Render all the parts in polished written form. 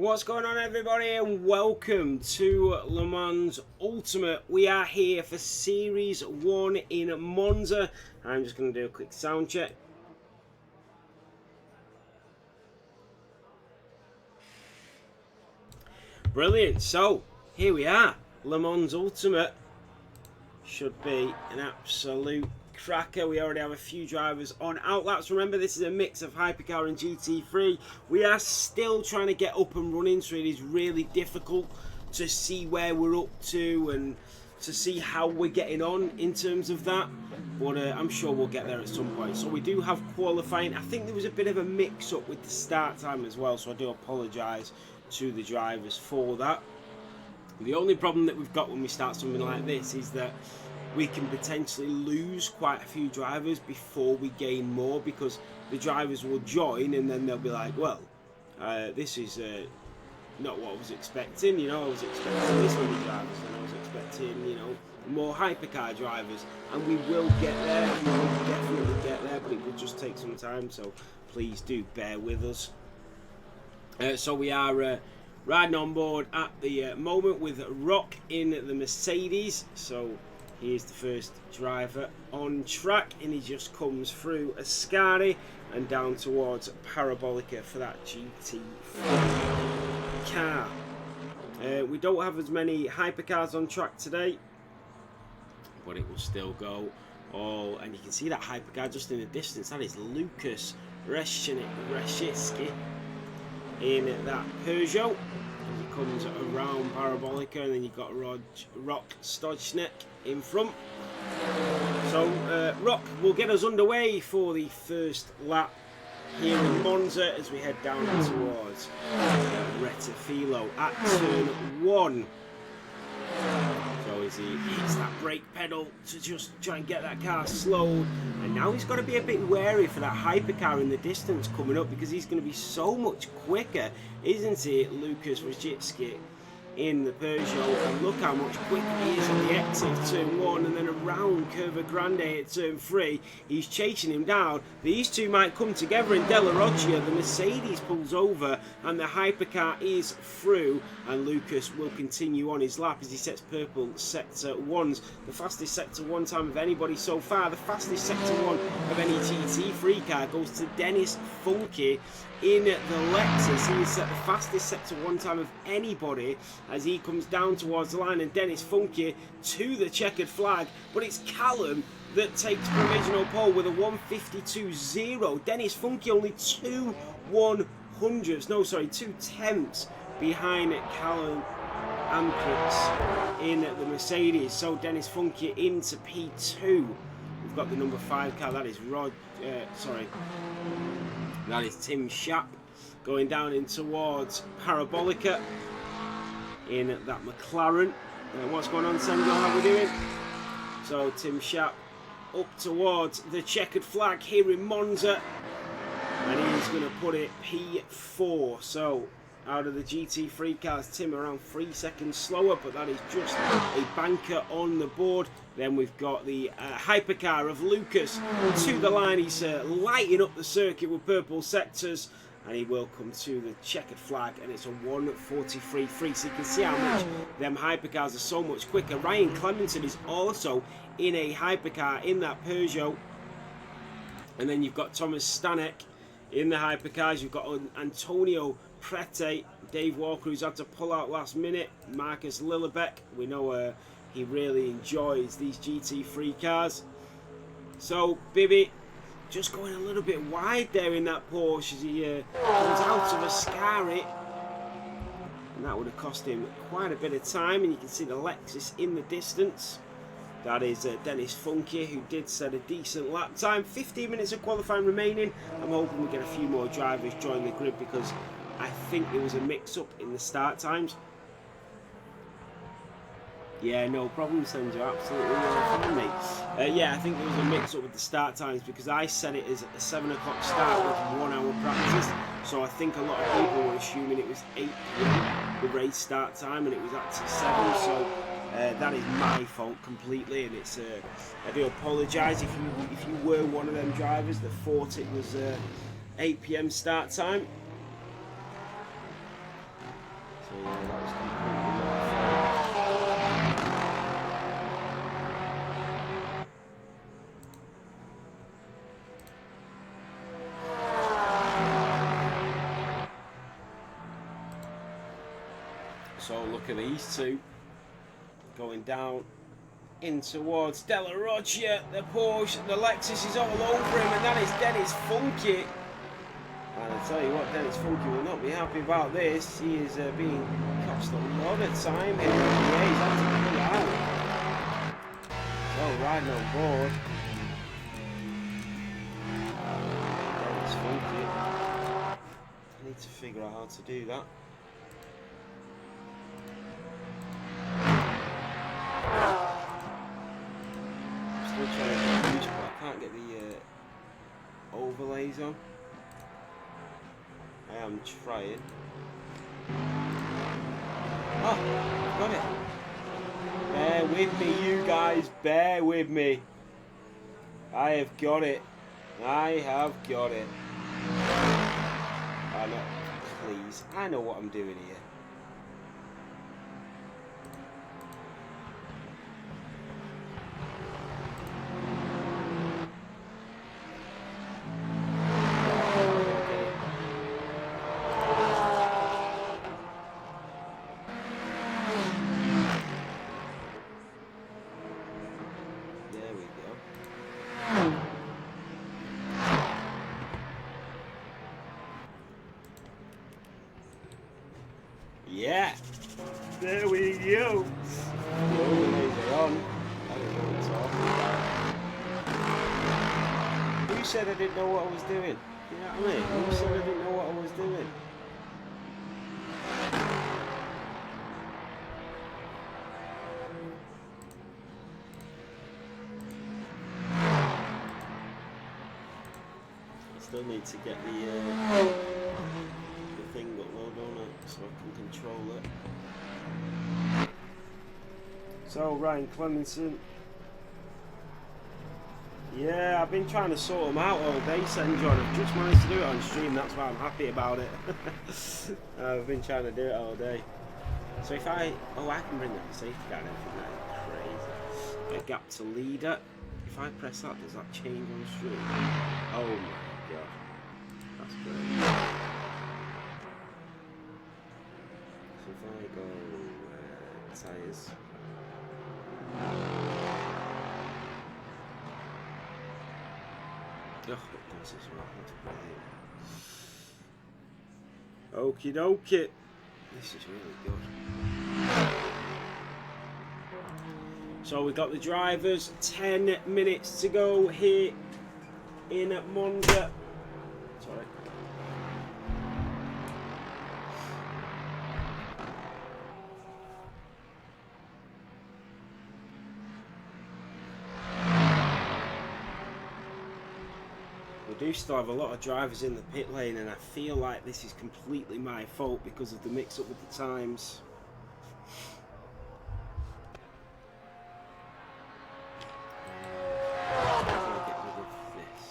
What's going on, everybody, and welcome to Le Mans Ultimate. We are here for Series 1 in Monza. I'm just going to do a quick sound check. Brilliant. So, here we are. Le Mans Ultimate should be an absolute cracker. We already have a few drivers on outlaps. Remember, this is a mix of hypercar and GT3. We are still trying to get up and running, so it is really difficult to see where we're up to and to see how we're getting on in terms of that, but I'm sure we'll get there at some point. So we do have qualifying. I think there was a bit of a mix-up with the start time as well, so I do apologise to the drivers for that. The only problem that we've got when we start something like this is that we can potentially lose quite a few drivers before we gain more, because the drivers will join and then they'll be like, well, this is not what I was expecting. You know, I was expecting this many drivers, and I was expecting, you know, more hypercar drivers, and we will get there. We will definitely get there, but it will just take some time, so please do bear with us. So we are riding on board at the moment with Rock in the Mercedes. So here's the first driver on track, and he just comes through Ascari and down towards Parabolica for that GT3 car. We don't have as many hypercars on track today, but it will still go all. And you can see that hypercar just in the distance. That is Lucas Reshitsky in that Peugeot. He comes around Parabolica, and then you've got Rock Stocznik in front. So Rock will get us underway for the first lap here in Monza as we head down towards Rettifilo at turn 1. So as he hits that brake pedal to just try and get that car slowed, and now he's got to be a bit wary for that hypercar in the distance coming up, because he's going to be so much quicker, isn't he, Lucas Rajitsky in the Peugeot? And look how much quicker he is on the exit of turn 1, and then around Curva Grande at turn 3. He's chasing him down. These two might come together in Della Roccia. The Mercedes pulls over and the hypercar is through, and Lucas will continue on his lap as he sets purple sector 1s. The fastest sector 1 time of anybody so far. The fastest sector 1 of any GT3 car goes to Dennis Funke in the Lexus. He has set the fastest sector 1 time of anybody as he comes down towards the line, and Dennis Funke to the checkered flag, but it's Callum that takes provisional pole with a 152.0. Dennis Funke only 2 tenths behind Callum Amprix in the Mercedes. So Dennis Funke into P2. We've got the number 5 car, that is that is Tim Schaap going down in towards Parabolica in that McLaren. What's going on, Samuel? How are we doing? So Tim Schaap up towards the checkered flag here in Monza, and he's going to put it P4. So out of the GT3 cars, Tim around 3 seconds slower, but that is just a banker on the board. Then we've got the hypercar of Lucas to the line. He's lighting up the circuit with purple sectors, and he will come to the checkered flag, and it's a 1:43.3. So you can see how much them hypercars are so much quicker. Ryan Clementon is also in a hypercar in that Peugeot, and then you've got Thomas Stanek in the hypercars. You've got Antonio Prete, Dave Walker, who's had to pull out last minute, Marcus Lillebeck. We know he really enjoys these GT3 cars. So Bibi just going a little bit wide there in that Porsche as he comes out of Ascari, and that would have cost him quite a bit of time. And you can see the Lexus in the distance. That is Dennis Funke, who did set a decent lap time. 15 minutes of qualifying remaining. I'm hoping we get a few more drivers join the grid, because I think there was a mix-up in the start times. Yeah, no problem, Senjo. Absolutely fine, mate. Yeah, I think there was a mix-up with the start times, because I set it as a 7 o'clock start with 1 hour practice. So I think a lot of people were assuming it was 8 p.m. the race start time, and it was actually 7. So that is my fault completely, and it's I do apologise if you were one of them drivers that thought it was 8 p.m. start time. So yeah, that was completely my fault. So look at these two going down in towards Della Roger. The Porsche, the Lexus is all over him, and that is Dennis Funky. And I tell you what, Dennis Funky will not be happy about this. He is being cost a lot of time here. Yeah, he's had to pull out. So riding on board. Dennis Funky. I need to figure out how to do that. I'm still trying to get used, but I can't get the overlays on. I am trying. Oh, got it. Bear with me, you guys. Bear with me. I have got it. I have got it. Oh, no, please. I know what I'm doing here. Yeah, there we go. The overlays are on. I don't know what it's all about. Who said I didn't know what I was doing? You know what I mean? Who said I didn't know what I was doing? I still need to get the thing uploaded on it so I can control it. So Ryan Clemenson, yeah, I've been trying to sort them out all day, St. John. I've just managed to do it on stream, that's why I'm happy about it. I've been trying to do it all day. So if I can bring up the safety car and everything, that is crazy. A gap to leader. If I press that, does that change on stream? Oh my god, that's great. So if I go tyres. Oh, it does as well. That's brilliant. Okie dokie. This is really good. So we've got the drivers. 10 minutes to go here in Monza. Sorry. We do still have a lot of drivers in the pit lane, and I feel like this is completely my fault because of the mix-up with the times. How do I get rid of this?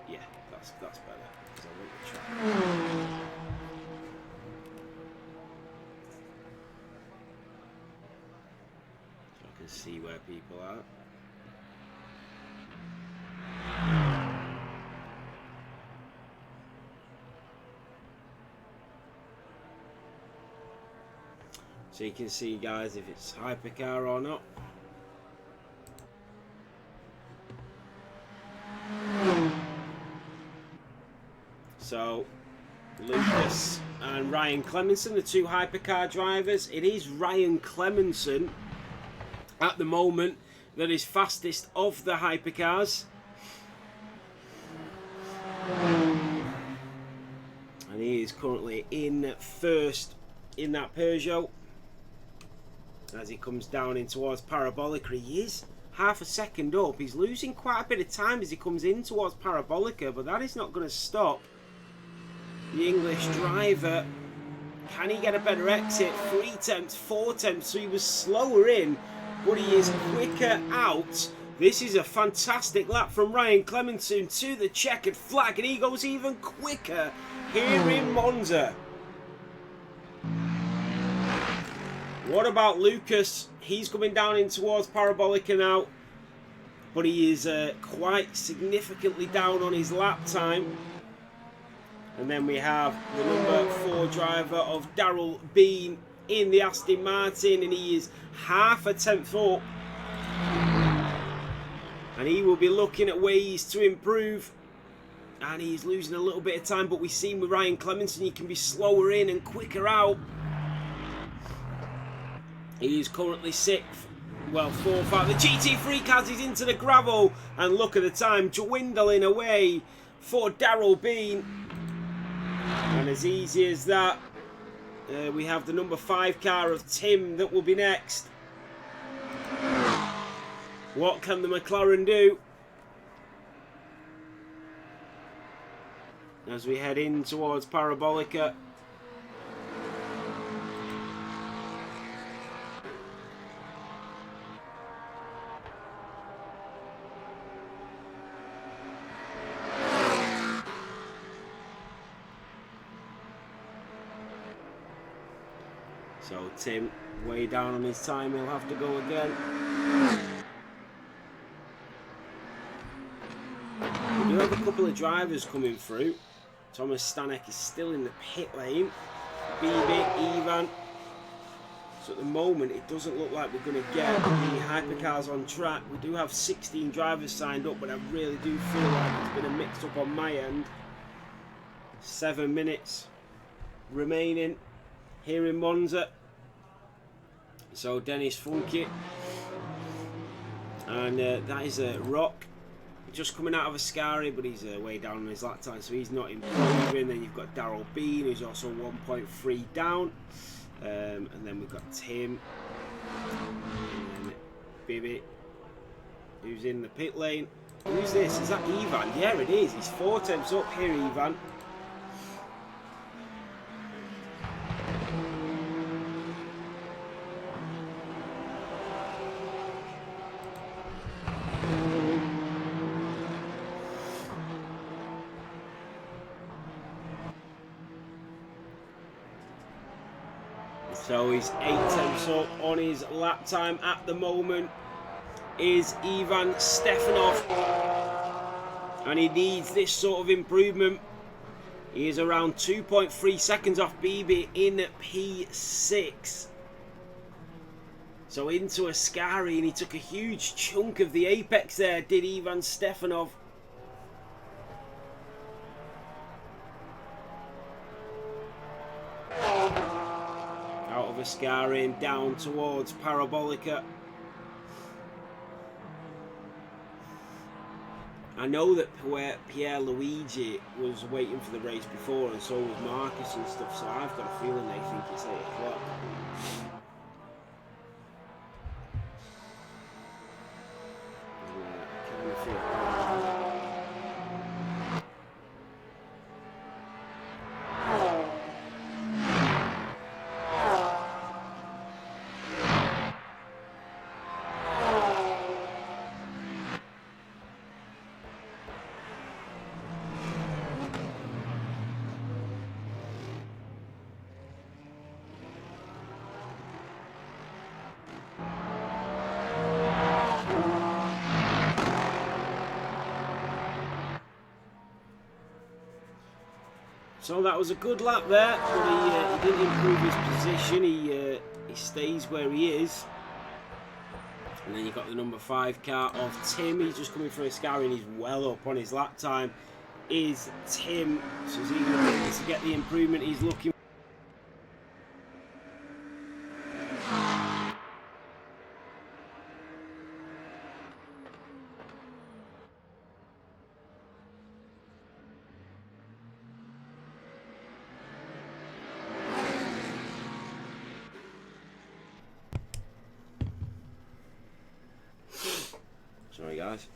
Yeah, that's better because I want the track. So I can see where people are. So you can see, guys, if it's hypercar or not. So Lucas and Ryan Clemenson, the two hypercar drivers. It is Ryan Clemenson at the moment that is fastest of the hypercars. And he is currently in first in that Peugeot. As he comes down in towards Parabolica, he is half a second up. He's losing quite a bit of time as he comes in towards Parabolica, but that is not going to stop the English driver. Can he get a better exit? 3 attempts, 4 attempts, so he was slower in, but he is quicker out. This is a fantastic lap from Ryan Clemenson to the checkered flag, and he goes even quicker here in Monza. 3 attempts, 4 attempts, so he was slower in, but he is quicker out. This is a fantastic lap from Ryan Clemenson to the checkered flag, and he goes even quicker here in Monza. 3 attempts, 4 attempts, so he was slower in, but he is quicker out. This is a fantastic lap from Ryan Clemenson to the checkered flag, and he goes even quicker here in Monza. What about Lucas? He's coming down in towards Parabolica now, but he is quite significantly down on his lap time. And then we have the number 4 driver of Daryl Bean in the Aston Martin, and he is half a tenth up. And he will be looking at ways to improve. And he's losing a little bit of time, but we've seen with Ryan Clemenson, he can be slower in and quicker out. He is currently 6th. Well, 4th out. The GT Freak has is into the gravel. And look at the time dwindling away for Daryl Bean. And as easy as that, we have the number 5 car of Tim that will be next. What can the McLaren do? As we head in towards Parabolica. So Tim way down on his time, he'll have to go again. We do have a couple of drivers coming through. Thomas Stanek is still in the pit lane. BB, Ivan. So at the moment it doesn't look like we're going to get any hypercars on track. We do have 16 drivers signed up, but I really do feel like it's been a mix up on my end. 7 minutes remaining here in Monza. So Dennis Funky, and that is a Rock, just coming out of a Ascari, but he's way down on his lap time, so he's not improving. Then you've got Daryl Bean, who's also 1.3 down, and then we've got Tim, and then Bibi, who's in the pit lane. Who's this? Is that Ivan? Yeah, it is. He's 4 tenths up here, Ivan. So he's 8 tenths up on his lap time at the moment is Ivan Stefanov, and he needs this sort of improvement. He is around 2.3 seconds off BB in P6. So into a Ascari, and he took a huge chunk of the apex there, did Ivan Stefanov. Out of Ascari and down towards Parabolica. I know that Pierre Luigi was waiting for the race before, and so was Marcus and stuff, so I've got a feeling they think it's 8 o'clock. So that was a good lap there, but he didn't improve his position. He stays where he is. And then you've got the number 5 car of Tim. He's just coming through Ascari and he's well up on his lap time. Is Tim. So is he going to be able to get the improvement he's looking for? Sorry guys.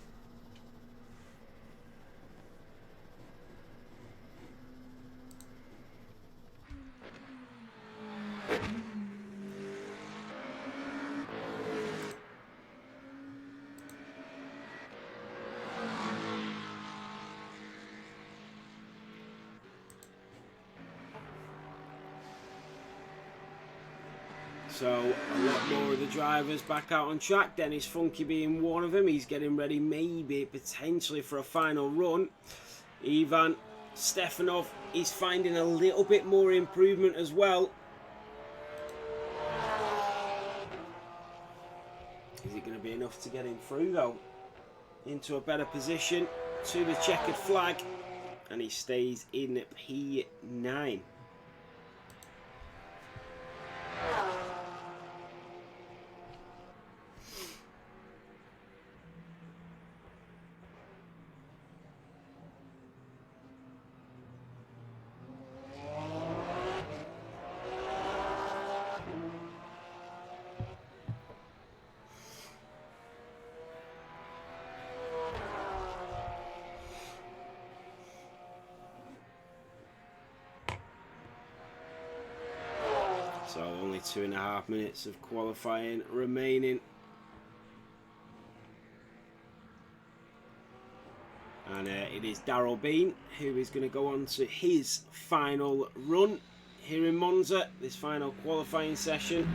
So a lot more of the drivers back out on track. Dennis Funky being one of them. He's getting ready maybe potentially for a final run. Ivan Stefanov is finding a little bit more improvement as well. Is it going to be enough to get him through though? Into a better position to the checkered flag, and he stays in P9. So only 2.5 minutes of qualifying remaining. And it is Daryl Bean who is going to go on to his final run here in Monza, this final qualifying session.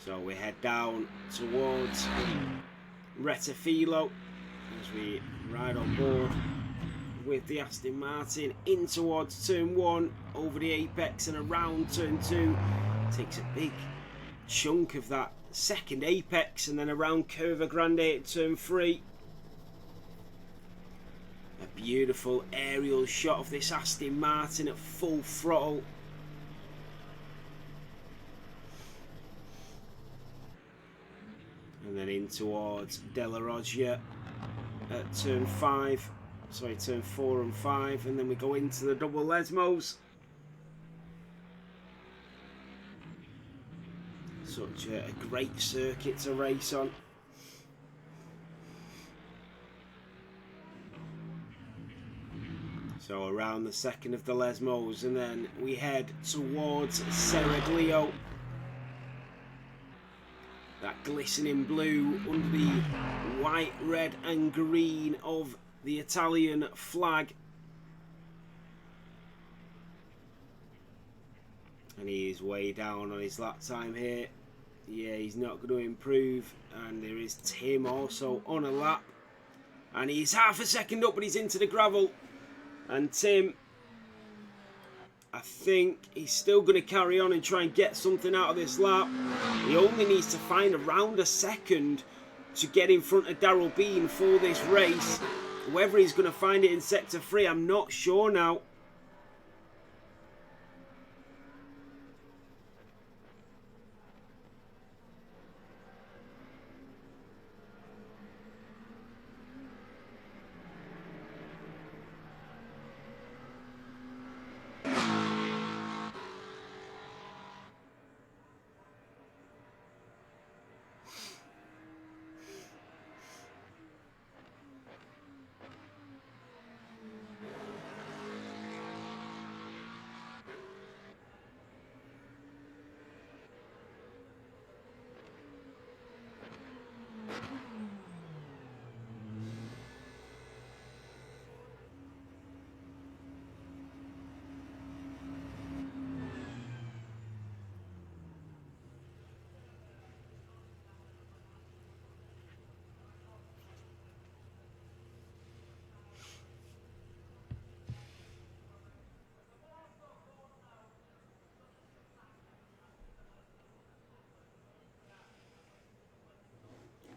So we head down towards Rettifilo as we ride on board with the Aston Martin in towards turn 1, over the apex and around turn 2. Takes a big chunk of that second apex and then around Curva Grande at turn 3. A beautiful aerial shot of this Aston Martin at full throttle. And then in towards Della Roggia at turn 5, sorry, turn 4 and 5, and then we go into the double Lesmos. Such a great circuit to race on. So around the second of the Lesmos, and then we head towards Seraglio. That glistening blue under the white, red and green of the Italian flag. And he is way down on his lap time here. Yeah, he's not going to improve. And there is Tim also on a lap. And he's half a second up, but he's into the gravel. And Tim, I think he's still going to carry on and try and get something out of this lap. He only needs to find around a second to get in front of Daryl Bean for this race. Whether he's going to find it in sector 3, I'm not sure now.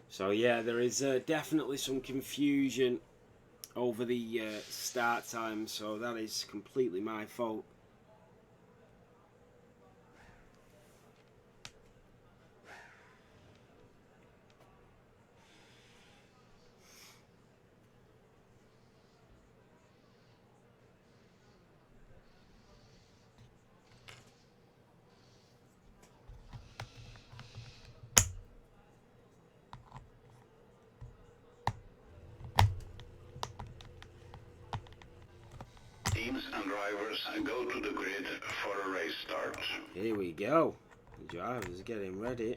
So yeah, there is definitely some confusion over the start time, so that is completely my fault. Teams and drivers go to the grid for a race start. Here we go. The drivers are getting ready.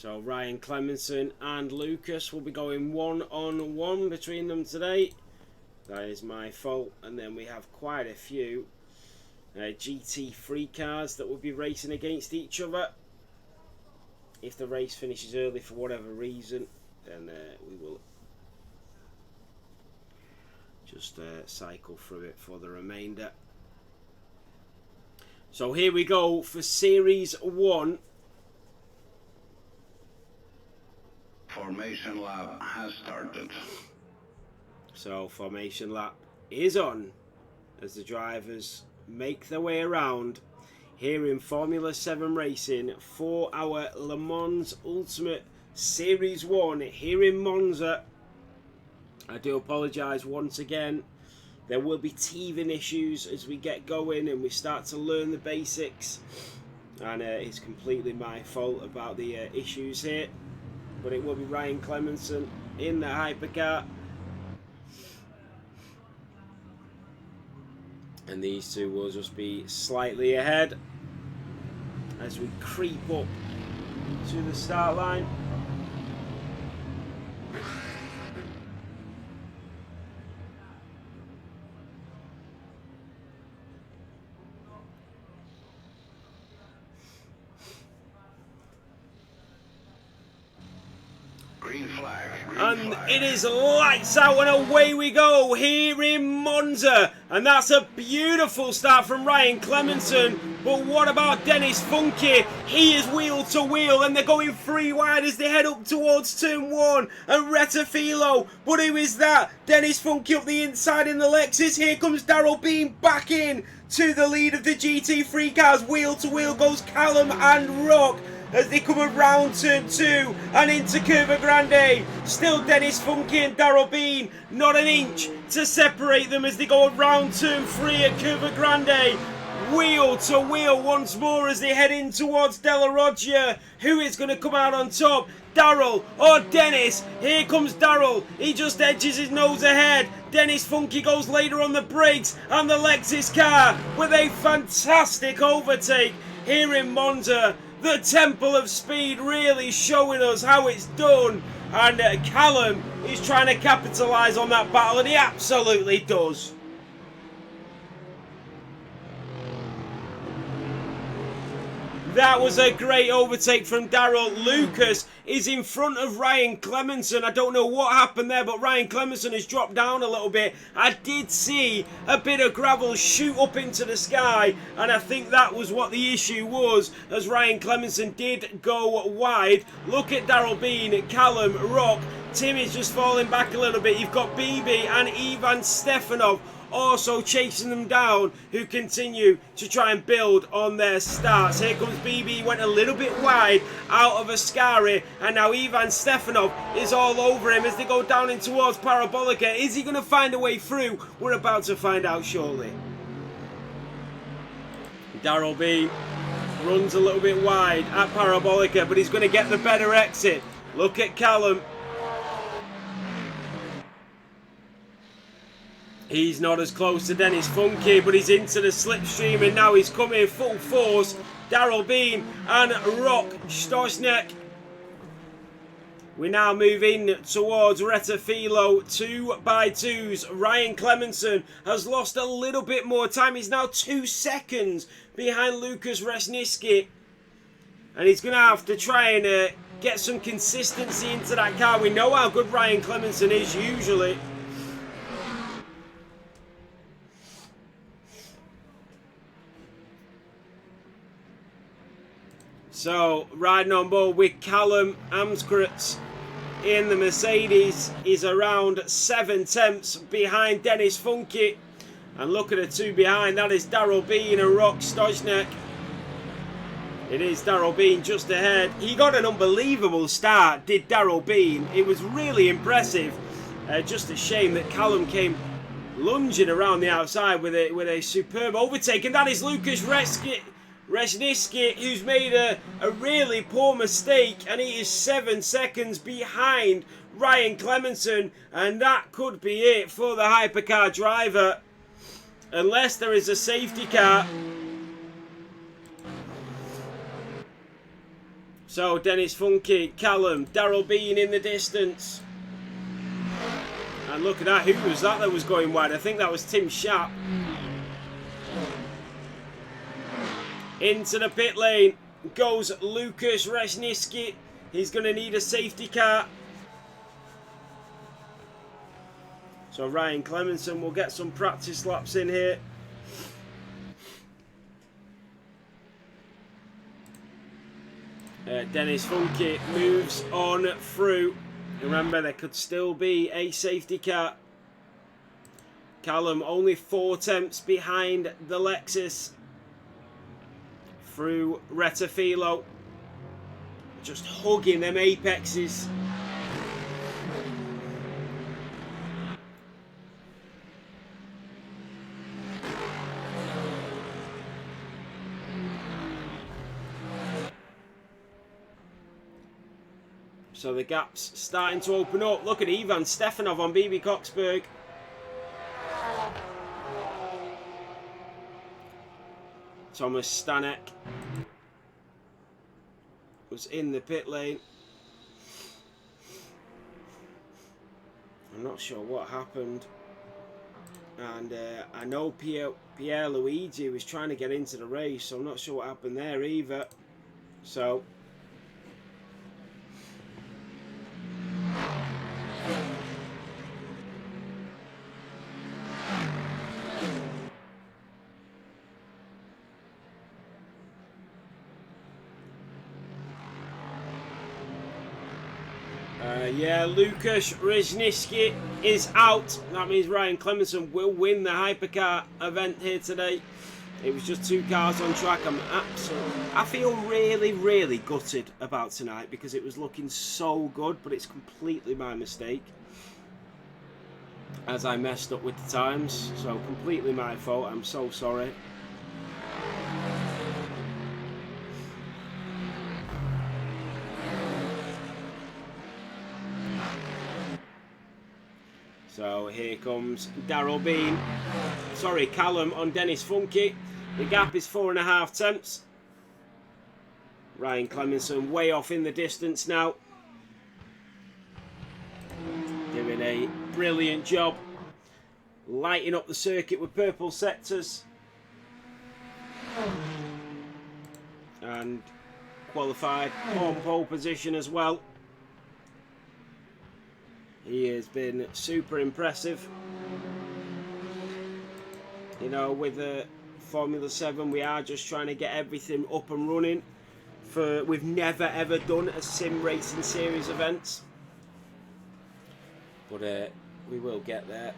So Ryan Clemenson and Lucas will be going 1-on-1 between them today. That is my fault. And then we have quite a few GT3 cars that will be racing against each other. If the race finishes early for whatever reason, then we will just cycle through it for the remainder. So here we go for Series 1. Formation lap has started. So formation lap is on as the drivers make their way around here in Formula 7 racing for our Le Mans Ultimate Series 1 here in Monza. I do apologise once again. There will be teething issues as we get going and we start to learn the basics. And it's completely my fault about the issues here. But it will be Ryan Clemenson in the hypercar. And these two will just be slightly ahead as we creep up to the start line. Green flag. And it is lights out and away we go here in Monza. And that's a beautiful start from Ryan Clemenson. But what about Dennis Funky? He is wheel to wheel and they're going 3 wide as they head up towards turn 1. And Retafilo. But who is that? Dennis Funky up the inside in the Lexus. Here comes Darrell Bean back in to the lead of the GT3 cars. Wheel to wheel goes Callum and Rock as they come around turn 2 and into Curva Grande. Still Dennis Funky and Darrell Bean, not an inch to separate them as they go around turn 3 at Curva Grande. Wheel to wheel once more as they head in towards Della Roggia. Who is going to come out on top? Darrell or Dennis? Here comes Darrell. He just edges his nose ahead. Dennis Funky goes later on the brakes and the Lexus car with a fantastic overtake here in Monza. The Temple of Speed really showing us how it's done. And Callum is trying to capitalise on that battle, and he absolutely does. That was a great overtake from Darrell. Lucas is in front of Ryan Clemenson. I don't know what happened there, but Ryan Clemenson has dropped down a little bit. I did see a bit of gravel shoot up into the sky, and I think that was what the issue was, as Ryan Clemenson did go wide. Look at Darrell Bean, Callum, Rock. Tim is just falling back a little bit. You've got BB and Ivan Stefanov also chasing them down, who continue to try and build on their starts. Here comes BB, went a little bit wide out of Ascari, and now Ivan Stefanov is all over him as they go down in towards Parabolica. Is he going to find a way through? We're about to find out shortly. Darrell B runs a little bit wide at Parabolica, but he's going to get the better exit. Look at Callum. He's not as close to Dennis Funky, but he's into the slipstream and now he's coming full force. Darrell Bean and Rock Stosnek. We now move in towards Retafilo, 2x2s. Ryan Clemenson has lost a little bit more time. He's now 2 seconds behind Lucas Resniski. And he's going to have to try and get some consistency into that car. We know how good Ryan Clemenson is usually. So, riding on board with Callum Amskritz in the Mercedes is around 7 tenths behind Dennis Funky. And look at the 2 behind, that is Darrell Bean and Rock Stosnek. It is Darrell Bean just ahead. He got an unbelievable start, did Darrell Bean. It was really impressive. Just a shame that Callum came lunging around the outside with a superb overtake. And that is Lucas Resniski, who's made a really poor mistake, and he is 7 seconds behind Ryan Clemenson, and that could be it for the hypercar driver, unless there is a safety car. So Dennis Funky, Callum, Daryl Bean in the distance. And look at that, who was that was going wide? I think that was Tim Sharp. Into the pit lane goes Lucas Reznicki. He's going to need a safety car. So Ryan Clemenson will get some practice laps in here. Dennis Funky moves on through. Remember, there could still be a safety car. Callum only 4 tenths behind the Lexus. Through Retafilo. Just hugging them apexes. So the gap's starting to open up. Look at Ivan Stefanov on BB Coxburg. Thomas Stanek was in the pit lane. I'm not sure what happened. And I know Pierre Luigi was trying to get into the race, so I'm not sure what happened there either. So yeah, Lucas Reznicki is out. That means Ryan Clemenson will win the hypercar event here today. It was just 2 cars on track. I feel really, really gutted about tonight because it was looking so good, but it's completely my mistake. As I messed up with the times, so completely my fault. I'm so sorry. So here comes Daryl Bean. Sorry, Callum on Dennis Funky. The gap is 4.5 tenths. Ryan Clemenson way off in the distance now. Doing a brilliant job. Lighting up the circuit with purple sectors. And qualified on pole position as well. He has been super impressive. You know, with the Formula 7, we are just trying to get everything up and running. We've never ever done a sim racing series event, but we will get there.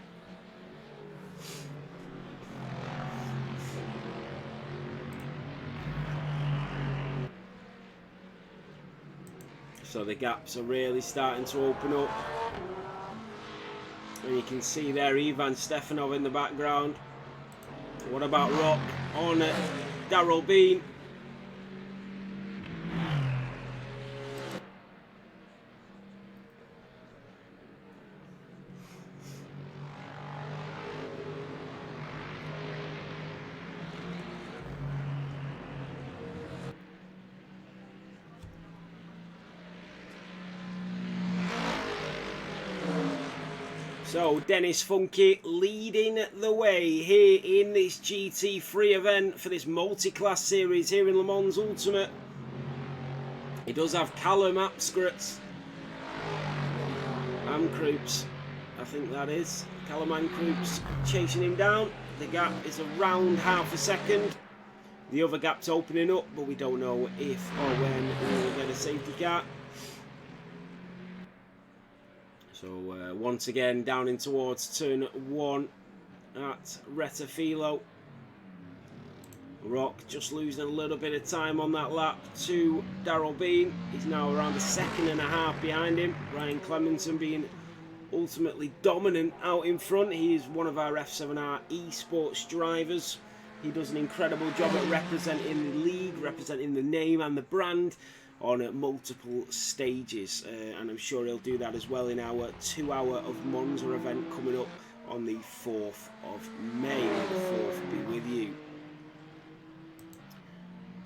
So the gaps are really starting to open up. And you can see there Ivan Stefanov in the background. What about Rock on Daryl Bean? So Dennis Funky leading the way here in this GT3 event for this multi-class series here in Le Mans Ultimate. He does have Callum Amkrups, I think that is. Callum Amkrups chasing him down. The gap is around half a second. The other gap's opening up, but we don't know if or when we will get a safety car. So once again down in towards turn 1 at Retafilo. Rock just losing a little bit of time on that lap to Daryl Bean. He's now around 1.5 seconds behind him. Ryan Clemenson being ultimately dominant out in front. He is one of our F7R esports drivers. He does an incredible job at representing the league, representing the name and the brand on multiple stages, and I'm sure he'll do that as well in our 2-hour of Monza event coming up on the 4th of May. The 4th will be with you.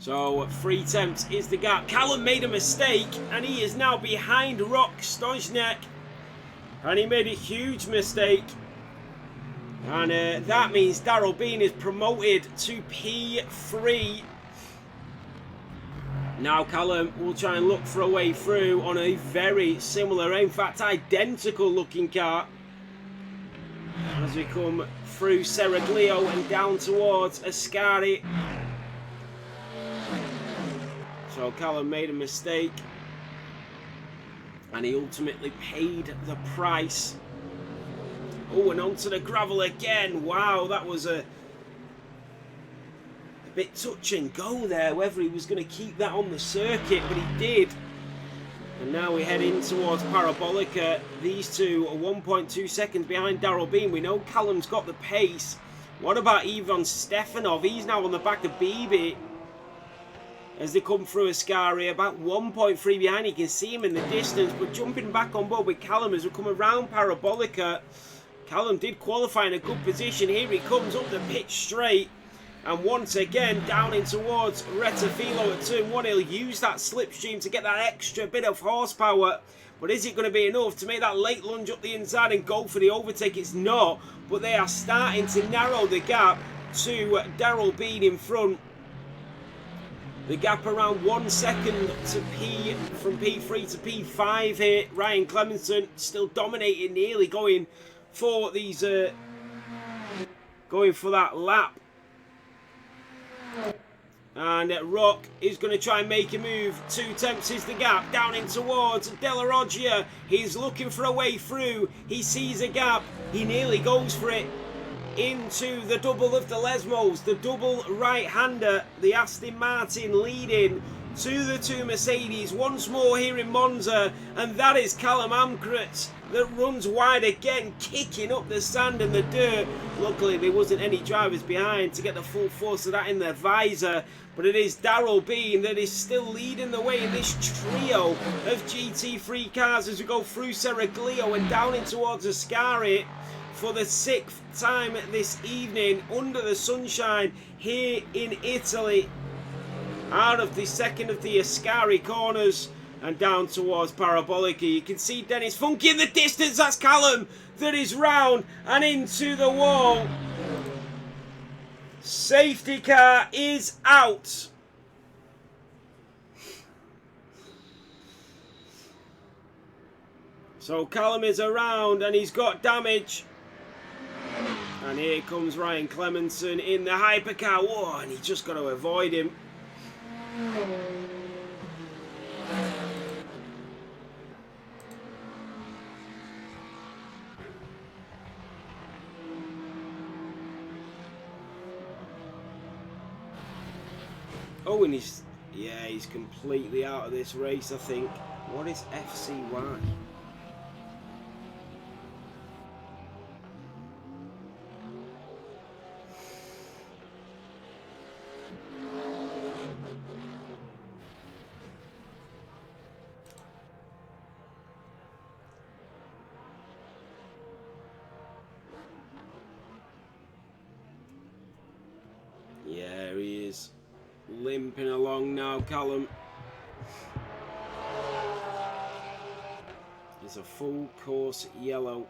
So 3 tenths is the gap. Callum made a mistake and he is now behind Rock Stojnek. And he made a huge mistake. And that means Daryl Bean is promoted to P3. Now Callum will try and look for a way through on a very similar, in fact identical looking car. As we come through Seraglio and down towards Ascari. So Callum made a mistake. And he ultimately paid the price. Oh, and onto the gravel again. Wow, that was a bit touch and go there, whether he was going to keep that on the circuit, but he did. And now we head in towards Parabolica. These two are 1.2 seconds behind Daryl Bean. We know Callum's got the pace. What about Ivan Stefanov? He's now on the back of Bibi as they come through Ascari, about 1.3 behind. You can see him in the distance, but jumping back on board with Callum as we come around Parabolica. Callum did qualify in a good position. Here he comes up the pitch straight. And once again, down in towards Retafilo at turn 1. He'll use that slipstream to get that extra bit of horsepower. But is it going to be enough to make that late lunge up the inside and go for the overtake? It's not. But they are starting to narrow the gap to Daryl Bean in front. The gap around 1 second to from P3 to P5 here. Ryan Clemenson still dominating, nearly going for these, going for that lap. And Rock is going to try and make a move. 2 tenths is the gap. Down in towards Della Roggia. He's looking for a way through. He sees a gap. He nearly goes for it. Into the double of the Lesmos. The double right-hander. The Aston Martin leading to the 2 Mercedes. Once more here in Monza. And that is Callum Amkrat that runs wide again, kicking up the sand and the dirt. Luckily, there wasn't any drivers behind to get the full force of that in their visor. But it is Daryl Bean that is still leading the way in this trio of GT3 cars as we go through Seraglio and down in towards Ascari for the 6th time this evening under the sunshine here in Italy. Out of the second of the Ascari corners and down towards Parabolica. You can see Dennis Funky in the distance. That's Callum that is round and into the wall. Safety car is out. So Callum is around and he's got damage. And here comes Ryan Clemenson in the hypercar. Whoa, and he's just got to avoid him. Oh, and he's completely out of this race, I think. What is FCY? Yeah, he is limping along now, Callum. It's a full course yellow.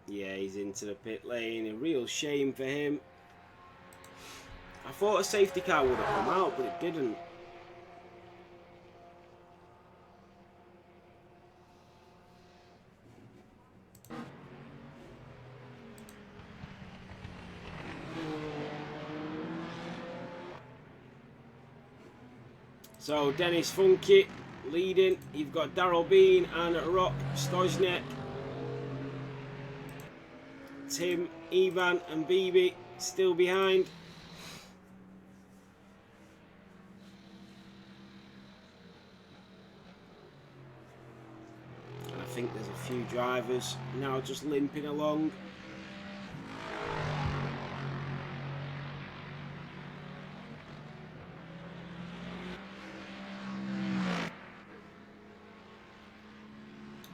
Yeah, he's into the pit lane. A real shame for him. I thought a safety car would have come out, but it didn't. So Dennis Funky leading. You've got Daryl Bean and Rock Stojnek. Tim, Ivan and Bibi still behind. And I think there's a few drivers now just limping along.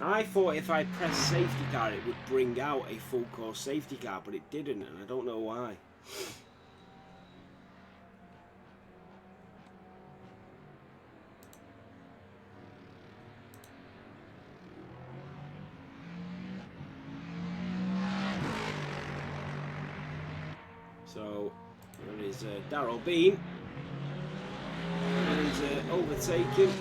I thought if I pressed safety car it would bring out a full course safety car, but it didn't, and I don't know why. So there is Darrell Bean. And he's overtaken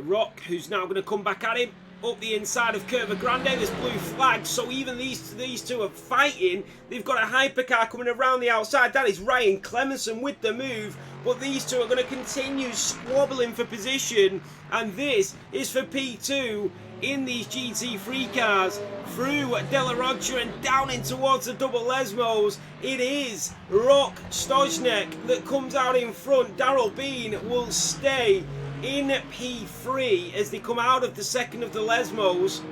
Rock, who's now going to come back at him up the inside of Curva Grande. There's blue flags, so even these two are fighting. They've got a hypercar coming around the outside. That is Ryan Clemenson with the move, but these two are going to continue squabbling for position, and this is for P2 in these GT3 cars through Della Rocha and down in towards the double Lesmos. It is Rock Stojnek that comes out in front. Darrell Bean will stay in P3 as they come out of the second of the Lesmos.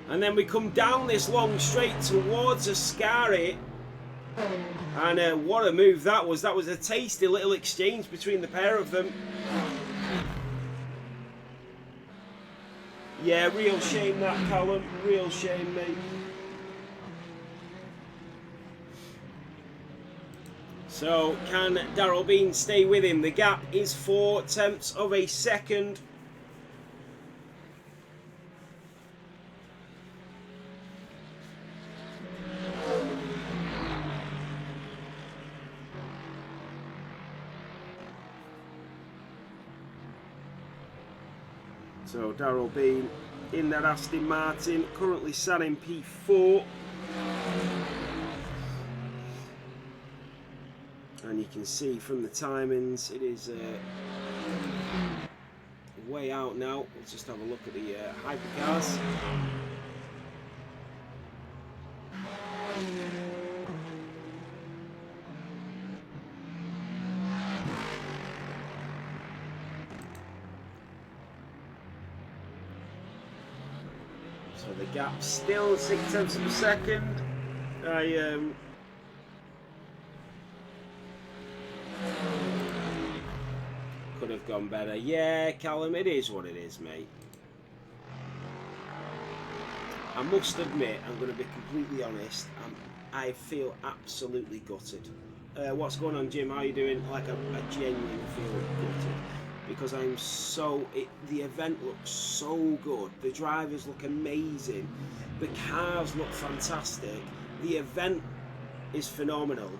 And then we come down this long straight towards Ascari. And what a move that was. That was a tasty little exchange between the pair of them. Yeah, real shame that, Callum. Real shame, mate. So, can Darrell Bean stay with him? The gap is 0.4 of a second. So, Darrell Bean in that Aston Martin, currently sat in P4. And you can see from the timings, it is way out now. Let's just have a look at the hypercars. So the gap's still 0.6 of a second. Could have gone better. Yeah, Callum, it is what it is, mate. I must admit, I'm going to be completely honest, I feel absolutely gutted. What's going on, Jim? How are you doing? Like, I genuinely feel gutted. Because I'm so... the event looks so good. The drivers look amazing. The cars look fantastic. The event is phenomenal.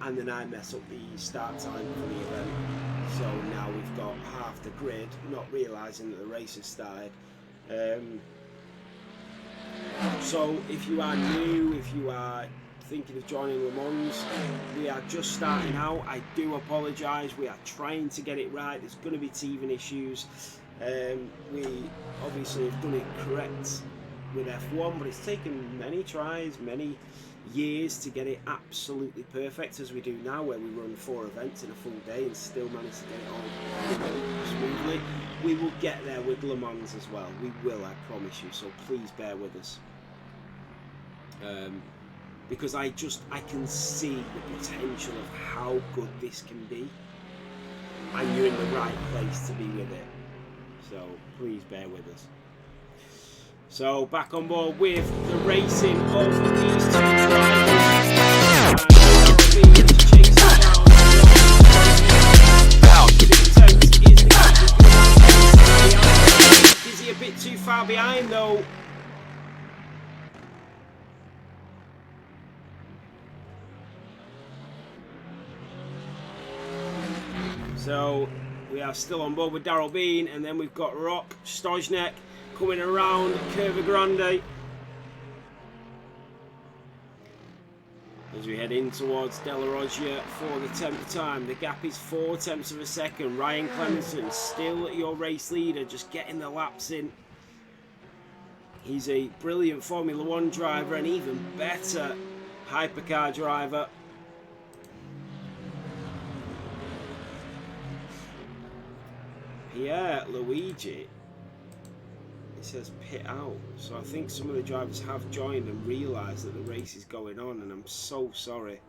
And then I mess up the start time for the event. So now we've got half the grid, not realising that the race has started. So if you are new, if you are thinking of joining Le Mans, we are just starting out. I do apologise, we are trying to get it right. There's going to be teething issues. We obviously have done it correct with F1, but it's taken many tries, many years to get it absolutely perfect as we do now, where we run 4 events in a full day and still manage to get it all smoothly. We will get there with Le Mans as well. We will, I promise you, so please bear with us. Because I can see the potential of how good this can be, and you're in the right place to be with it, so please bear with us. So back on board with the racing of these two drivers. Is he a bit too far behind though? So we are still on board with Darrell Bean, and then we've got Rock Stojnek coming around Curva Grande as we head in towards Della Rocha for the 10th time. The gap is 0.4 of a second. Ryan Clemenson still your race leader, just getting the laps in. He's a brilliant Formula 1 driver, and even better hypercar driver. Pierre Luigi, it says pit out, so I think some of the drivers have joined and realised that the race is going on, and I'm so sorry.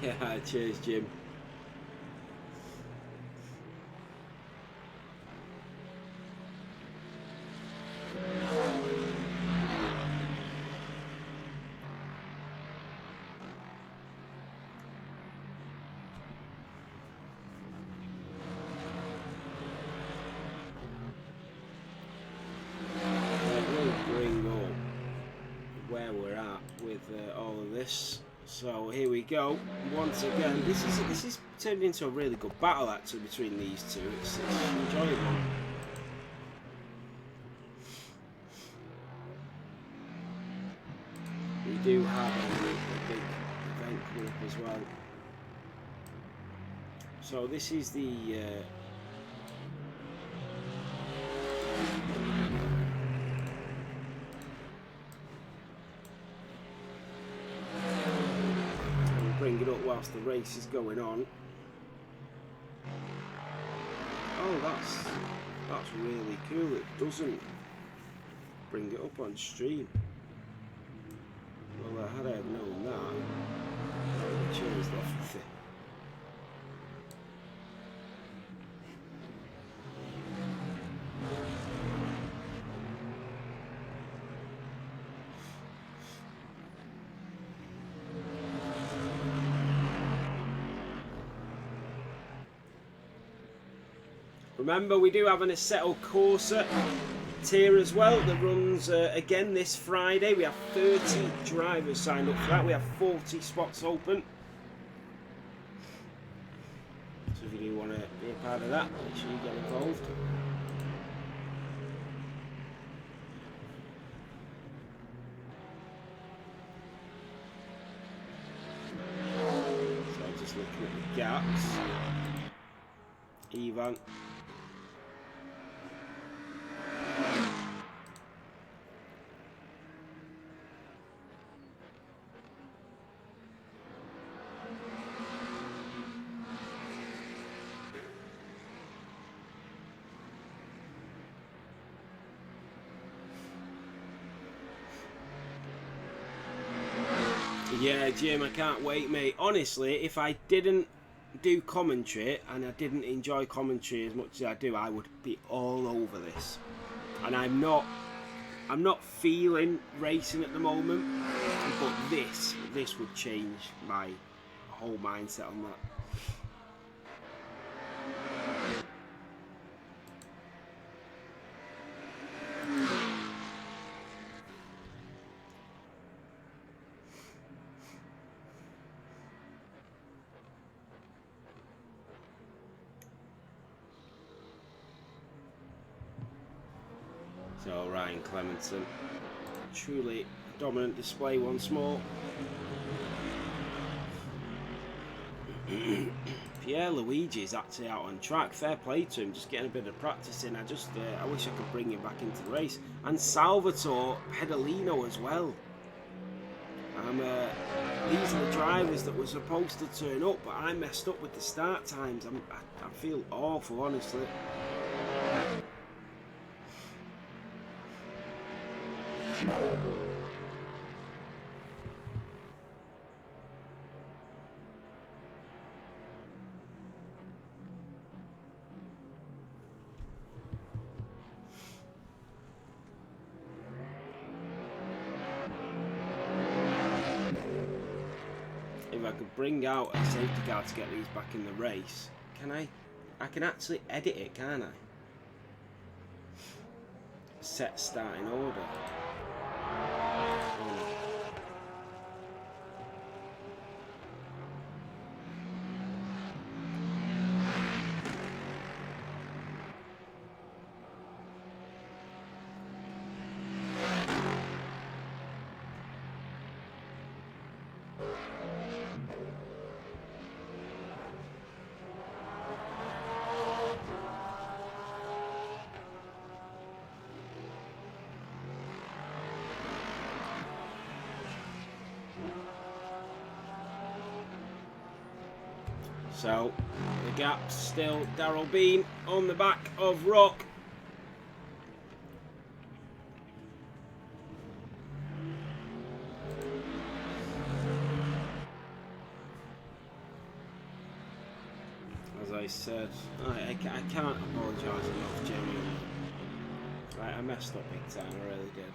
Yeah, cheers, Jim. all of this. So here we go. Once again, this is turned into a really good battle actually between these two. It's enjoyable. We do have a big event coming up as well. So this is the bring it up whilst the race is going on. Oh, that's really cool. It doesn't bring it up on stream. Well, had I have known that, I would have changed everything. Remember, we do have an Assetto Corsa tier as well that runs again this Friday. We have 30 drivers signed up for that. We have 40 spots open. So if you do want to be a part of that, make sure you get involved. So just looking at the gaps. Ivan. Yeah, Jim, I can't wait, mate. Honestly, if I didn't do commentary and I didn't enjoy commentary as much as I do, I would be all over this. And I'm not feeling racing at the moment, but this would change my whole mindset on that. So Ryan Clemenson, truly dominant display once more. Pierre Luigi is actually out on track. Fair play to him, just getting a bit of practice in. I wish I could bring him back into the race. And Salvatore Pedalino as well. These are the drivers that were supposed to turn up, but I messed up with the start times. I feel awful, honestly. If I could bring out a safety car to get these back in the race, can I? I can actually edit it, can't I? Set starting order. So, the gap's still Darrell Bean on the back of Rock. As I said, I can't apologise enough, genuinely. Right, I messed up big time, I really did.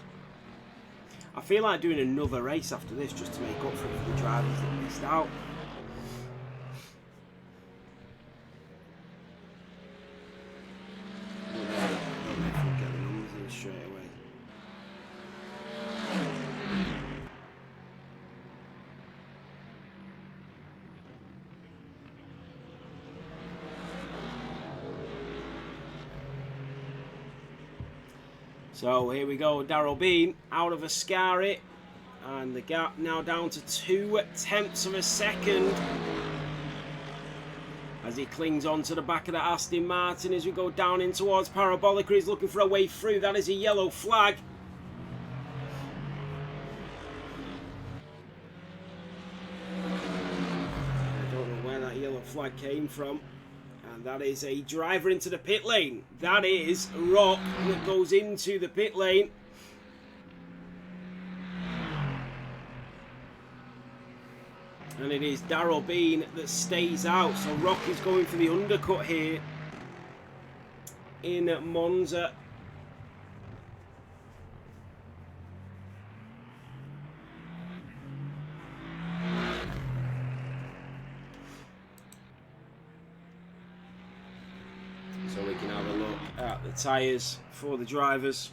I feel like doing another race after this just to make up for it for the drivers that missed out. So here we go, Daryl Bean out of Ascari, and the gap now down to 0.2 of a second as he clings on to the back of the Aston Martin as we go down in towards Parabolica. He's looking for a way through. That is a yellow flag. I don't know where that yellow flag came from. And that is a driver into the pit lane. That is Rock that goes into the pit lane. And it is Daryl Bean that stays out. So Rock is going for the undercut here in Monza. So we can have a look at the tyres for the drivers.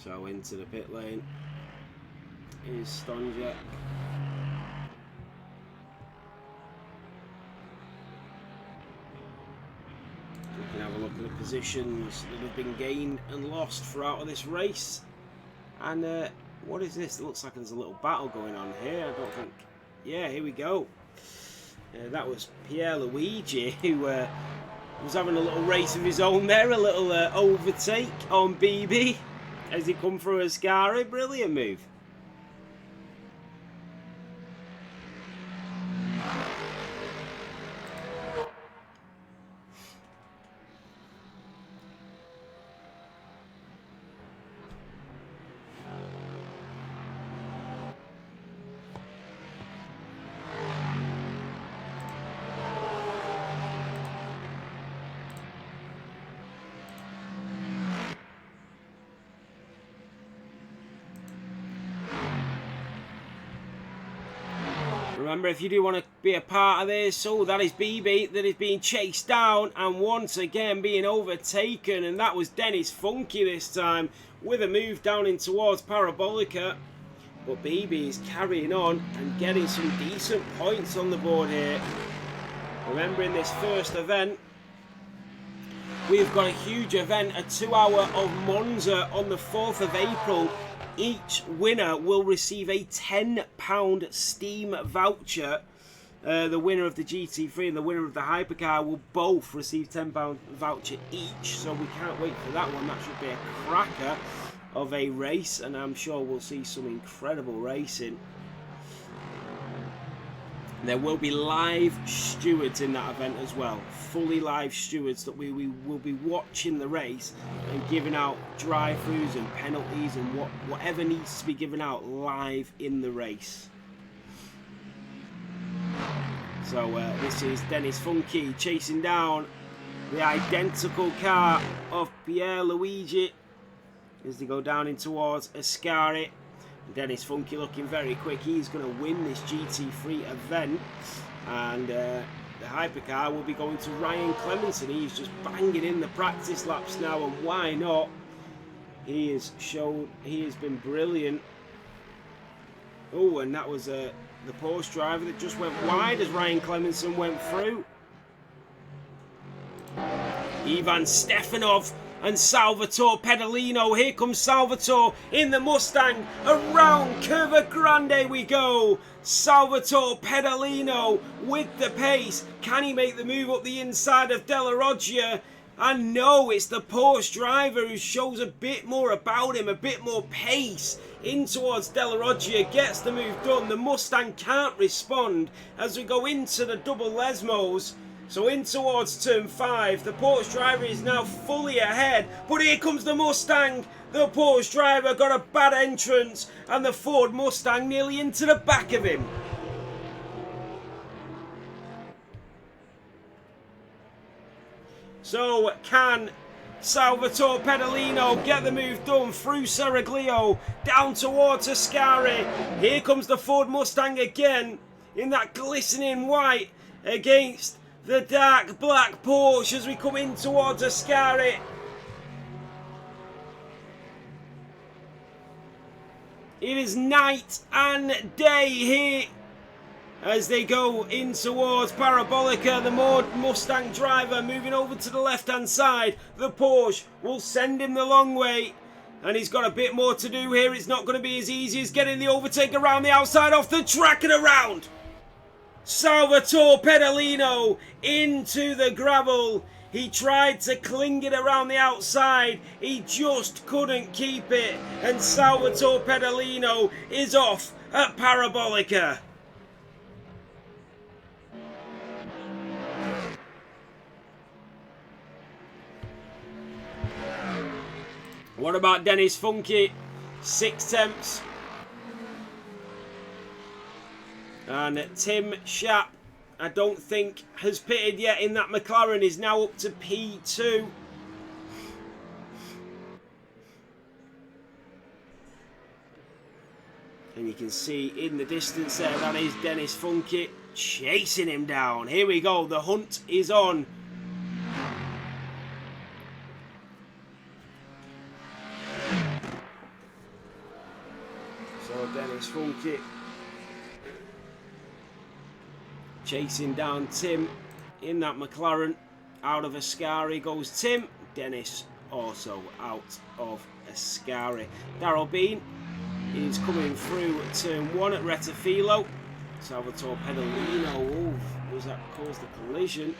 So into the pit lane is Stonjek. We can have a look at the positions that have been gained and lost throughout this race. And what is this? It looks like there's a little battle going on here. I don't think... Yeah, here we go. That was Pierre Luigi who was having a little race of his own there. A little overtake on BB as he come through Ascari. Brilliant move. Remember, if you do want to be a part of this, so that is BB that is being chased down and once again being overtaken, and that was Dennis Funky this time with a move down in towards Parabolica. But BB is carrying on and getting some decent points on the board here. Remember, in this first event, we've got a huge event, a 2 hour of Monza on the 4th of April. Each winner will receive a £10 Steam voucher. The winner of the GT3 and the winner of the Hypercar will both receive £10 voucher each. So we can't wait for that one. That should be a cracker of a race, and I'm sure we'll see some incredible racing. There will be live stewards in that event as well. Fully live stewards that we will be watching the race and giving out drive-throughs and penalties and whatever needs to be given out live in the race. So this is Dennis Funky chasing down the identical car of Pierre Luigi as they go down in towards Ascari. Dennis Funky looking very quick. He's going to win this GT3 event, and the Hypercar will be going to Ryan Clemenson. He's just banging in the practice laps now, and why not? He has been brilliant. Oh, and that was the Porsche driver that just went wide as Ryan Clemenson went through. Ivan Stefanov and Salvatore Pedalino. Here comes Salvatore in the Mustang. Around Curva Grande we go. Salvatore Pedalino with the pace. Can he make the move up the inside of Della Roggia? And no, it's the Porsche driver who shows a bit more about him, a bit more pace in towards Della Roggia, gets the move done. The Mustang can't respond as we go into the double Lesmos. So in towards turn 5, the Porsche driver is now fully ahead, but here comes the Mustang. The Porsche driver got a bad entrance, and the Ford Mustang nearly into the back of him. So can Salvatore Pedalino get the move done through Seraglio, down towards Ascari. Here comes the Ford Mustang again, in that glistening white, against the dark black Porsche as we come in towards Ascari. It is night and day here as they go in towards Parabolica. The Mustang driver moving over to the left-hand side. The Porsche will send him the long way. And he's got a bit more to do here. It's not going to be as easy as getting the overtake around the outside off the track and around. Salvatore Pedalino into the gravel. He tried to cling it around the outside. He just couldn't keep it. And Salvatore Pedalino is off at Parabolica. What about Dennis Funky? 6 tenths. And Tim Schaap, I don't think has pitted yet in that McLaren, is now up to P2. And you can see in the distance there, that is Dennis Funky chasing him down. Here we go, the hunt is on. So Dennis Funky chasing down Tim in that McLaren. Out of Ascari goes Tim. Dennis also out of Ascari. Darrell Bean is coming through turn 1 at Rettifilo. Salvatore Pedalino, was that caused the collision?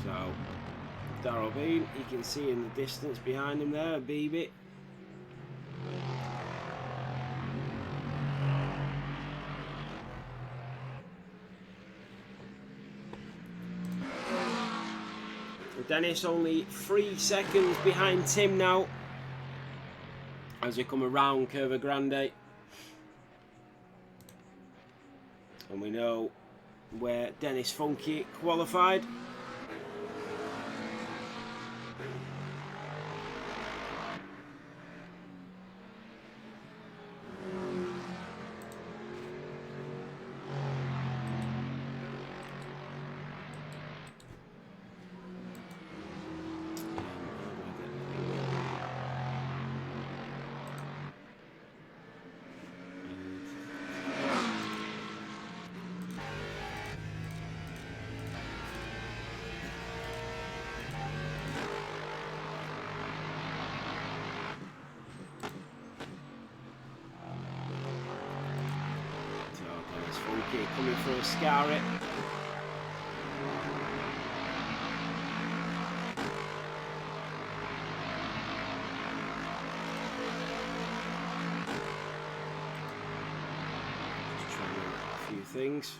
So, Darrell Bean, you can see in the distance behind him there, Beebe. Dennis only 3 seconds behind Tim now as we come around Curva Grande. And we know where Dennis Funky qualified. Funky coming for Ascari. Just trying a few things.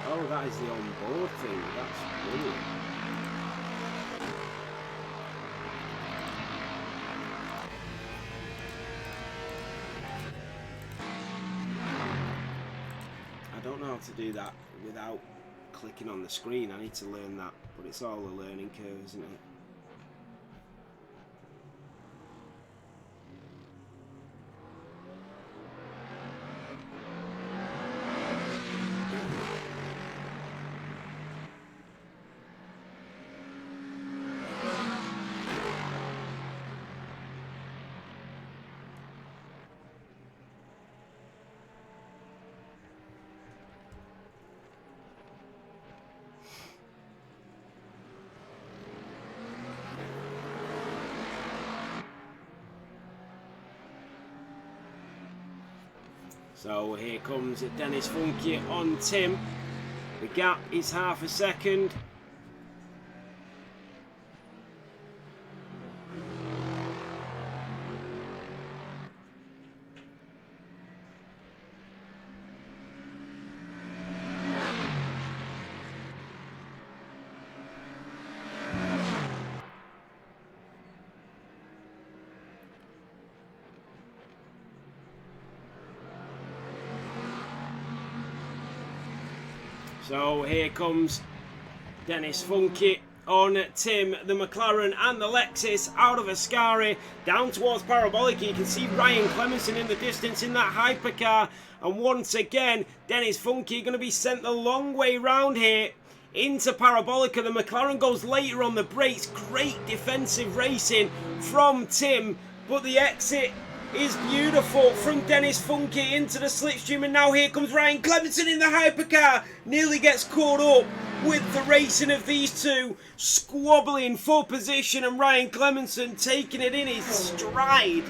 Oh, that is the on-board thing. That's brilliant. I don't know how to do that without clicking on the screen. I need to learn that, but it's all a learning curve, isn't it? So here comes Dennis Funky on Tim. The gap is half a second. So here comes Dennis Funky on Tim, the McLaren and the Lexus out of Ascari down towards Parabolica. You can see Ryan Clemenson in the distance in that hypercar, and once again Dennis Funky going to be sent the long way round here into Parabolica. The McLaren goes later on the brakes. Great defensive racing from Tim, but the exit is beautiful from Dennis Funky into the slipstream, and now here comes Ryan Clemenson in the hypercar. Nearly gets caught up with the racing of these two, squabbling for position, and Ryan Clemenson taking it in his stride.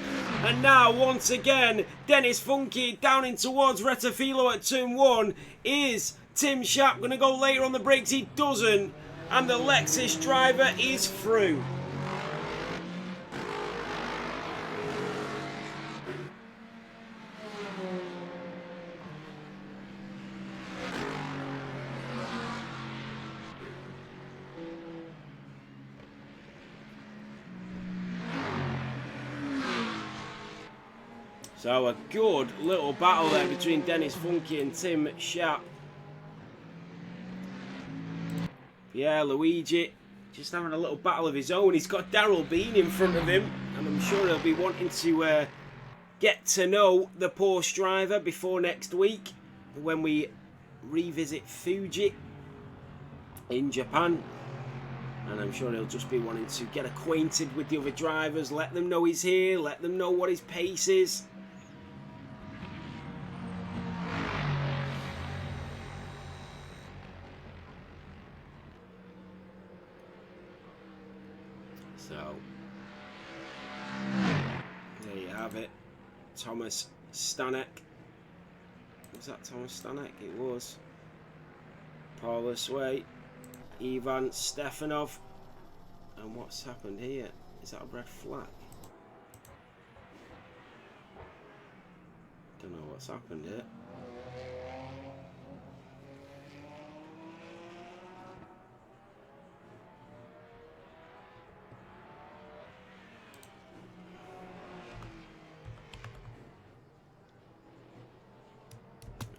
And now once again Dennis Funky down in towards Retafilo at turn 1. Is Tim Sharp going to go later on the brakes? He doesn't, and the Lexus driver is through. So a good little battle there between Dennis Funky and Tim Sharp. Yeah, Luigi just having a little battle of his own. He's got Daryl Bean in front of him, and I'm sure he'll be wanting to get to know the Porsche driver before next week when we revisit Fuji in Japan. And I'm sure he'll just be wanting to get acquainted with the other drivers, let them know he's here, let them know what his pace is. So, there you have it. Thomas Stanek. Was that Thomas Stanek? It was. Paulus Way. Ivan Stefanov. And what's happened here? Is that a red flag? Don't know what's happened here.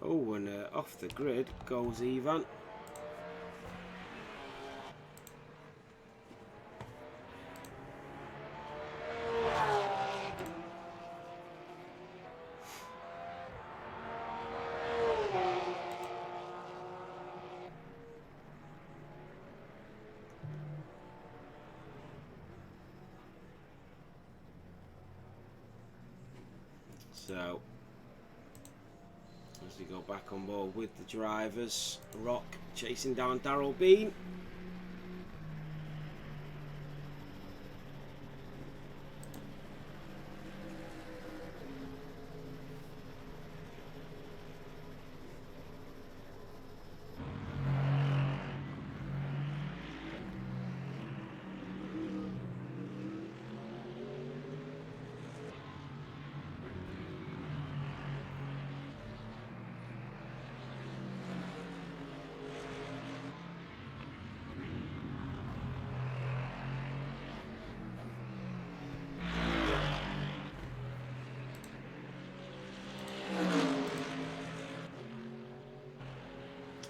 Oh, and off the grid goes Ivan. So, as we go back on board with the drivers, Rock chasing down Daryl Bean.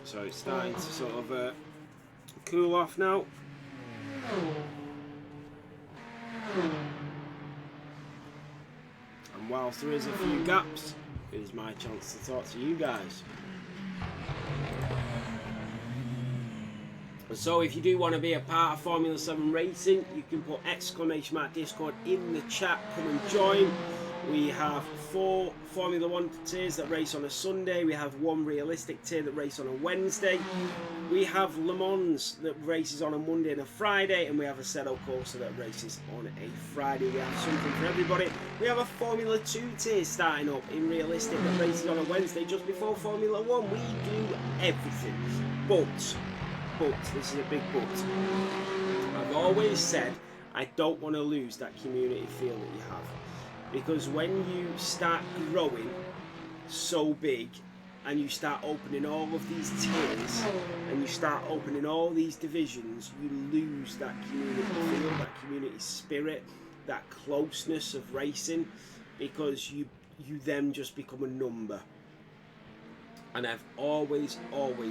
So it's starting to sort of cool off now. And whilst there is a few gaps, it is my chance to talk to you guys. So if you do want to be a part of Formula 7 racing, you can put ! Discord in the chat. Come and join. We have 4 Formula 1 tiers that race on a Sunday. We have 1 realistic tier that race on a Wednesday. We have Le Mans that races on a Monday and a Friday. And we have a Assetto Corsa that races on a Friday. We have something for everybody. We have a Formula 2 tier starting up in realistic that races on a Wednesday just before Formula 1. We do everything. But, this is a big but. I've always said I don't want to lose that community feel that you have. Because when you start growing so big and you start opening all of these tiers and you start opening all these divisions, you lose that community feel, that community spirit, that closeness of racing, because you then just become a number. And I've always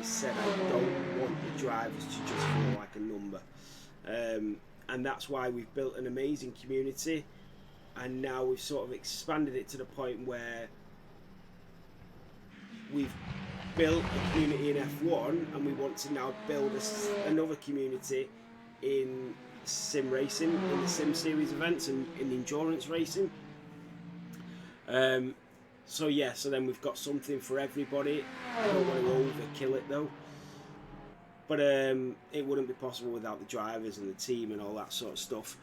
said I don't want the drivers to just feel like a number. And that's why we've built an amazing community, and now we've sort of expanded it to the point where we've built a community in F1, and we want to now build another community in sim racing, in the sim series events, and in endurance racing. So yeah, so then we've got something for everybody. I don't want to overkill it though, but it wouldn't be possible without the drivers and the team and all that sort of stuff.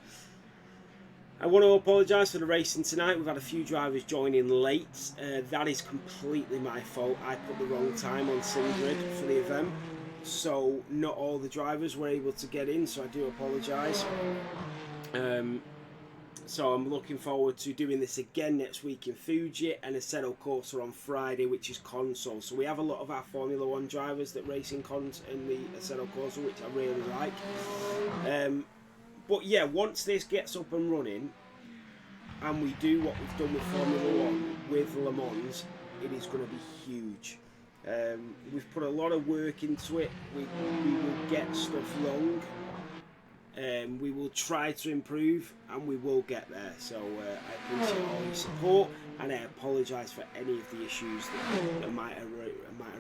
I want to apologise for the racing tonight. We've had a few drivers join in late. That is completely my fault. I put the wrong time on SimGrid for the event, so not all the drivers were able to get in, so I do apologise. So I'm looking forward to doing this again next week in Fuji, and Assetto Corsa on Friday, which is console. So we have a lot of our Formula 1 drivers that race in the Assetto Corsa, which I really like. But yeah, once this gets up and running, and we do what we've done with Formula 1 with Le Mans, it is going to be huge. We've put a lot of work into it. We will get stuff wrong. We will try to improve, and we will get there. So I appreciate all your support, and I apologise for any of the issues that might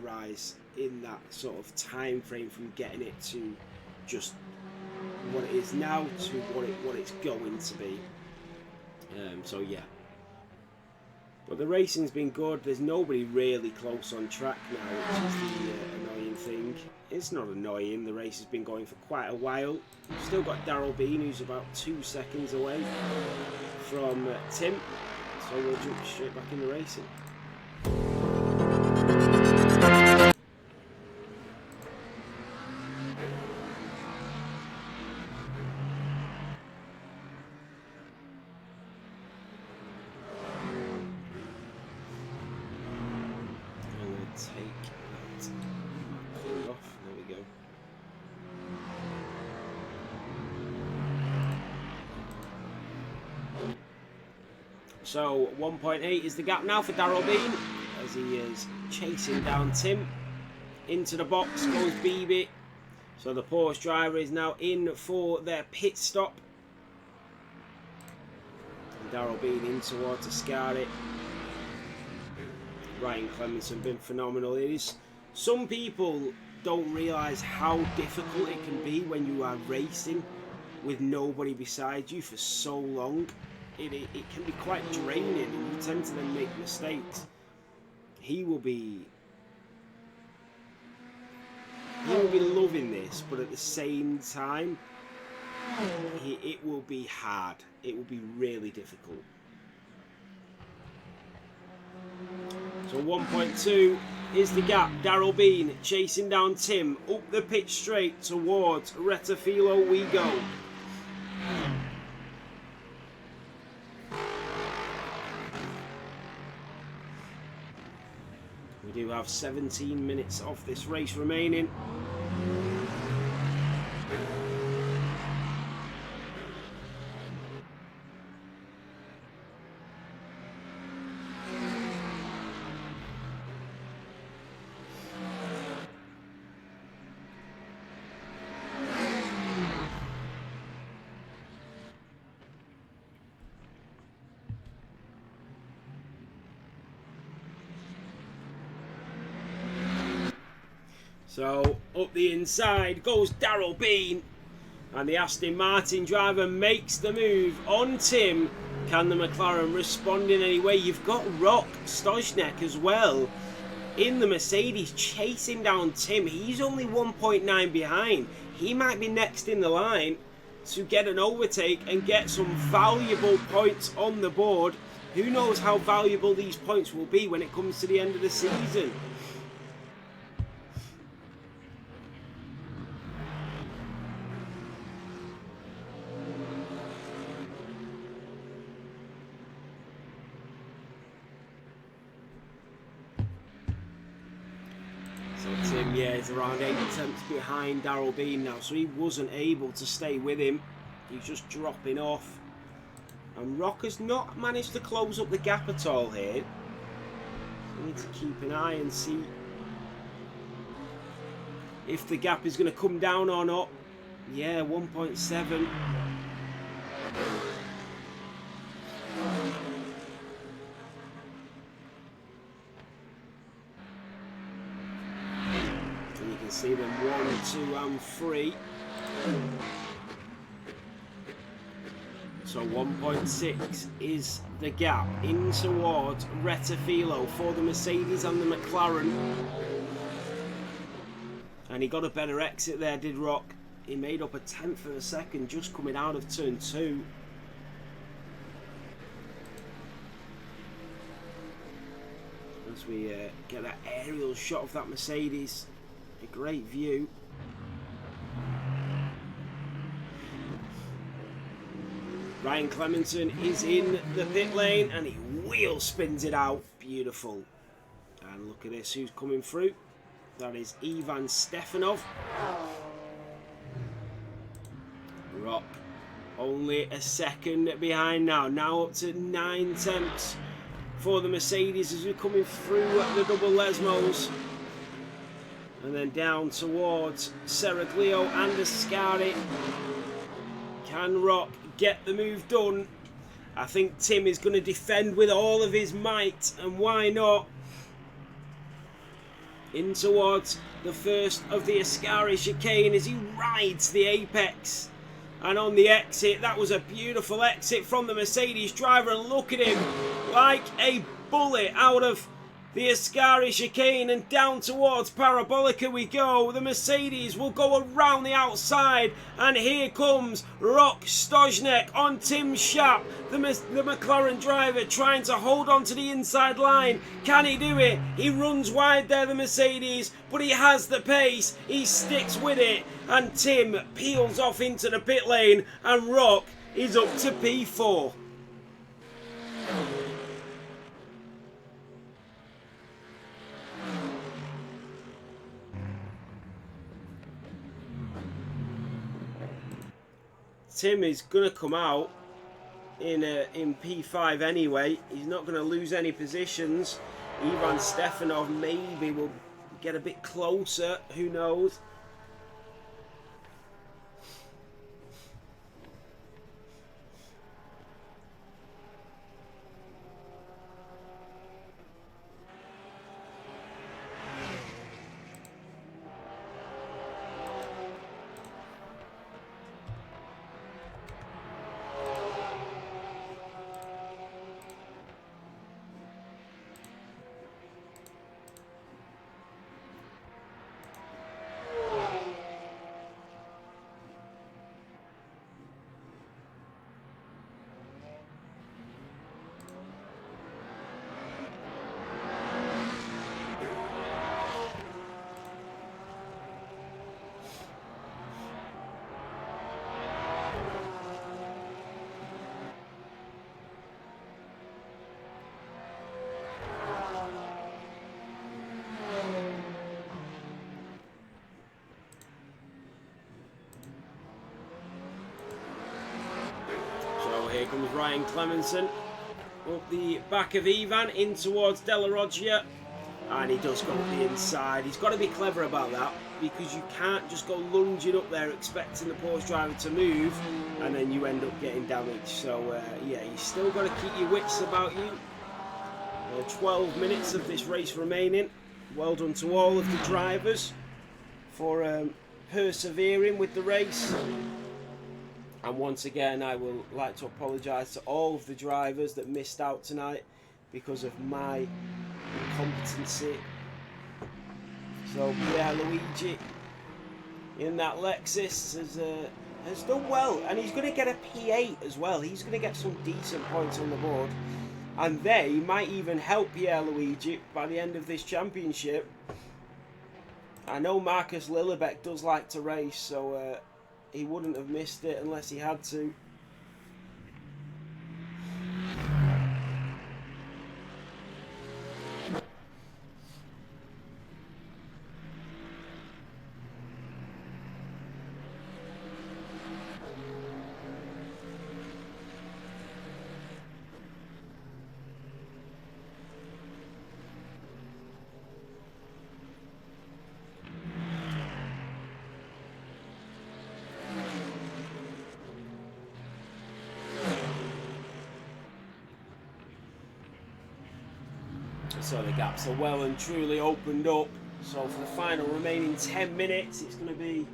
arise in that sort of time frame from getting it to just what it is now to what it's going to be. So yeah. But the racing's been good. There's nobody really close on track now, which is the annoying thing. It's not annoying. The race has been going for quite a while. We've still got Daryl Bean, who's about 2 seconds away from Tim. So we'll jump straight back into racing. So 1.8 is the gap now for Daryl Bean as he is chasing down Tim. Into the box goes Beebe. So the Porsche driver is now in for their pit stop. And Daryl Bean in towards Ascari. Ryan Clemenson been phenomenal. It is, some people don't realise how difficult it can be when you are racing with nobody beside you for so long. It can be quite draining, and you tend to then make mistakes. He will be loving this, but at the same time, it will be hard. It will be really difficult. So 1.2 is the gap. Daryl Bean chasing down Tim up the pitch straight towards Retafilo we go. We do have 17 minutes of this race remaining. So up the inside goes Daryl Bean, and the Aston Martin driver makes the move on Tim. Can the McLaren respond in any way? You've got Rock Stoshnek as well in the Mercedes chasing down Tim. He's only 1.9 behind. He might be next in the line to get an overtake and get some valuable points on the board. Who knows how valuable these points will be when it comes to the end of the season. Yeah, he's around 8 tenths behind Daryl Bean now, so he wasn't able to stay with him. He's just dropping off. And Rock has not managed to close up the gap at all here. So we need to keep an eye and see if the gap is going to come down or not. Yeah, 1.7. And you can see them 1, 2 and 3. So 1.6 is the gap in towards Rettifilo for the Mercedes and the McLaren. And he got a better exit there, did Rock. He made up a 1/10 of a second just coming out of turn 2. As we get that aerial shot of that Mercedes, a great view. Ryan Clementon is in the pit lane and he wheel spins it out. Beautiful. And look at this, who's coming through. That is Ivan Stefanov. Rock only a second behind now. Now up to 9 tenths for the Mercedes as we're coming through the double Lesmos. And then down towards Seraglio and Ascari. Can Rock get the move done? I think Tim is going to defend with all of his might, and why not? In towards the first of the Ascari chicane as he rides the apex. And on the exit, that was a beautiful exit from the Mercedes driver, and look at him, like a bullet out of the Ascari chicane and down towards Parabolica we go. The Mercedes will go around the outside, and here comes Rock Stojnek on Tim Schaap, the McLaren driver, trying to hold on to the inside line. Can he do it? He runs wide there, the Mercedes, but he has the pace. He sticks with it, and Tim peels off into the pit lane, and Rock is up to P4. Tim is going to come out in P5 anyway. He's not going to lose any positions. Ivan Stefanov maybe will get a bit closer. Who knows? Here comes Ryan Clemenson up the back of Ivan in towards Della Roggia, and he does go up the inside. He's got to be clever about that, because you can't just go lunging up there expecting the Porsche driver to move and then you end up getting damaged. So yeah, you still got to keep your wits about you. 12 minutes of this race remaining. Well done to all of the drivers for persevering with the race. And once again, I would like to apologise to all of the drivers that missed out tonight because of my incompetency. So Luigi in that Lexus has done well, and he's going to get a P8 as well. He's going to get some decent points on the board, and they might even help Luigi by the end of this championship. I know Marcus Lillebeck does like to race, so he wouldn't have missed it unless he had to. So the gaps are well and truly opened up. So for the final remaining 10 minutes, it's going to be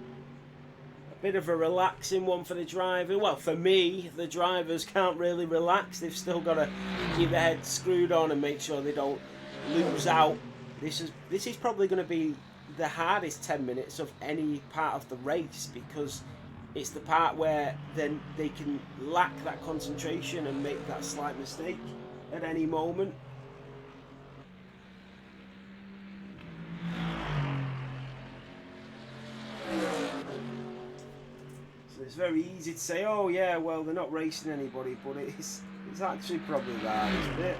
a bit of a relaxing one for the driver. Well, for me, the drivers can't really relax. They've still got to keep their head screwed on and make sure they don't lose out. This is probably going to be the hardest 10 minutes of any part of the race, because it's the part where then they can lack that concentration and make that slight mistake at any moment. So it's very easy to say, oh yeah, well, they're not racing anybody, but it's actually probably the hardest bit.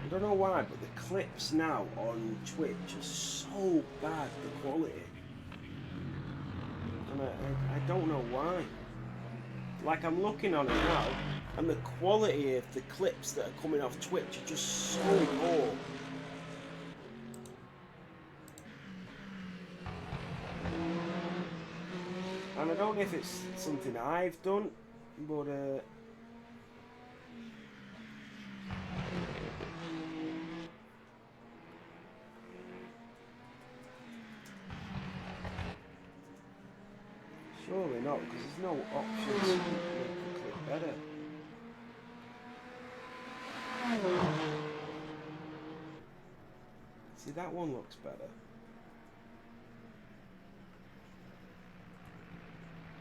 I don't know why, but the clips now on Twitch are so bad, the quality. And I don't know why. Like, I'm looking on it now, and the quality of the clips that are coming off Twitch are just so poor. And I don't know if it's something I've done, but surely not, because there's no options to make the clip better. See, that one looks better.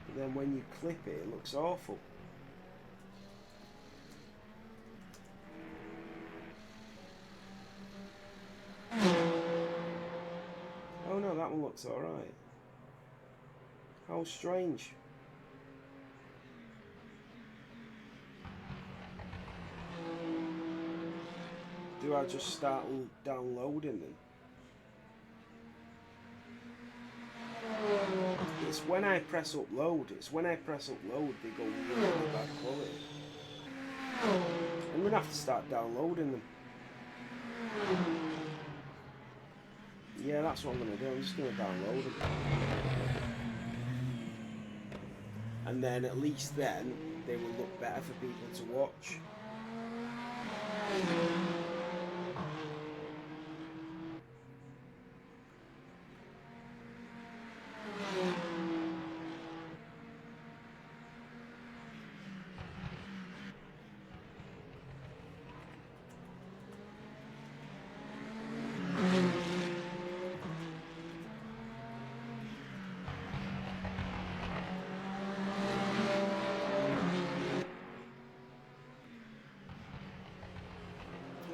But then when you clip it, it looks awful. Oh no, that one looks alright. How strange. Do I just start downloading them? It's when I press upload. They go really bad quality. I'm gonna have to start downloading them. Yeah, that's what I'm gonna do. I'm just gonna download them. And then at least then they will look better for people to watch.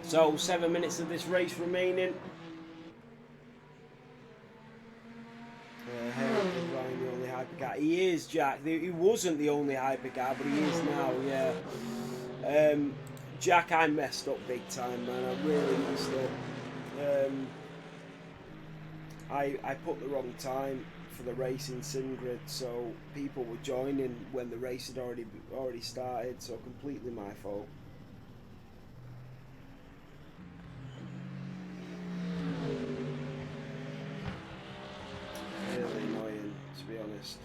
So 7 minutes of this race remaining. Ryan, the only hypercar. He is, Jack. He wasn't the only hypercar, but he is now. Yeah. Jack, I messed up big time, man. I really messed up. I put the wrong time for the race in Singrid, so people were joining when the race had already started. So completely my fault. Really annoying, to be honest.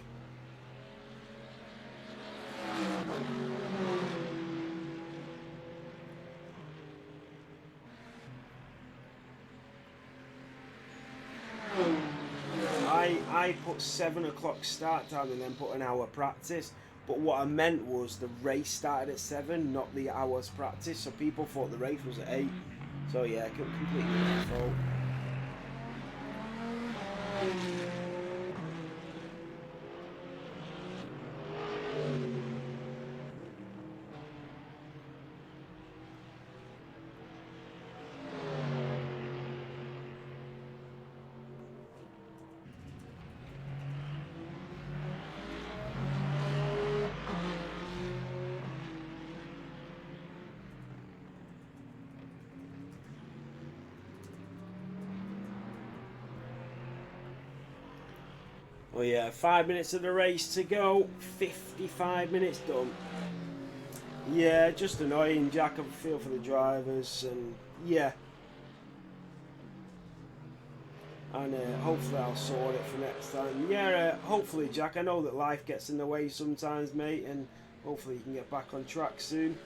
I put 7 o'clock start time and then put an hour practice, but what I meant was the race started at 7, not the hour's practice, so people thought the race was at 8. So yeah, completely my fault. Oh yeah, 5 minutes of the race to go. 55 minutes done. Yeah, just annoying, Jack. I feel for the drivers, and yeah. And hopefully I'll sort it for next time. Yeah, hopefully, Jack. I know that life gets in the way sometimes, mate, and hopefully you can get back on track soon.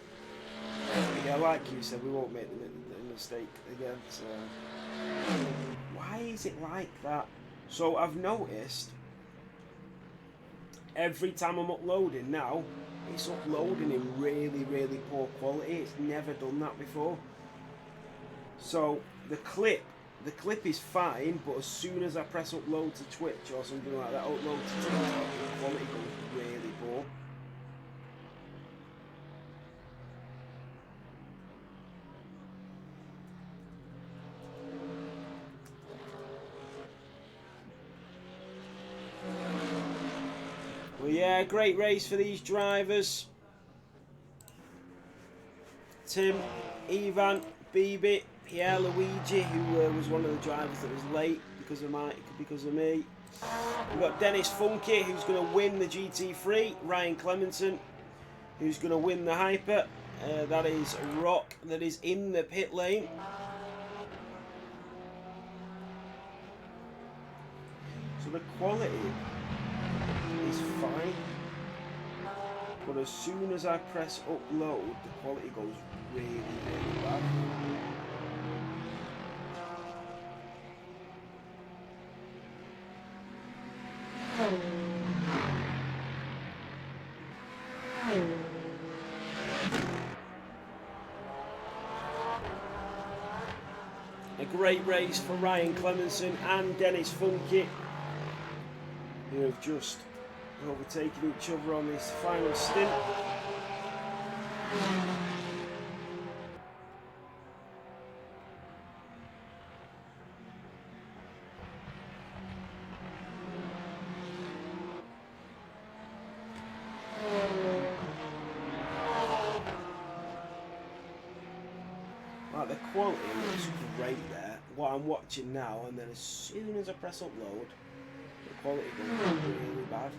But yeah, like you said, we won't make the mistake again. So why is it like that? So I've noticed every time I'm uploading now, it's uploading in really, really poor quality. It's never done that before. So the clip is fine, but as soon as I press upload to Twitch or something like that, upload to TikTok, the quality goes really poor. Well, yeah, great race for these drivers. Tim, Ivan, Bibi, Pierre Luigi, who was one of the drivers that was late because of me. We've got Dennis Funky, who's going to win the GT3. Ryan Clemenson, who's going to win the Hyper. That is Rock, that is in the pit lane. So the quality is fine, but as soon as I press upload, the quality goes really, really bad. A great race for Ryan Clemenson and Dennis Funky, who have just overtaken each other on this final stint. Like, the quality looks great there, what I'm watching now, and then as soon as I press upload, the quality goes really bad.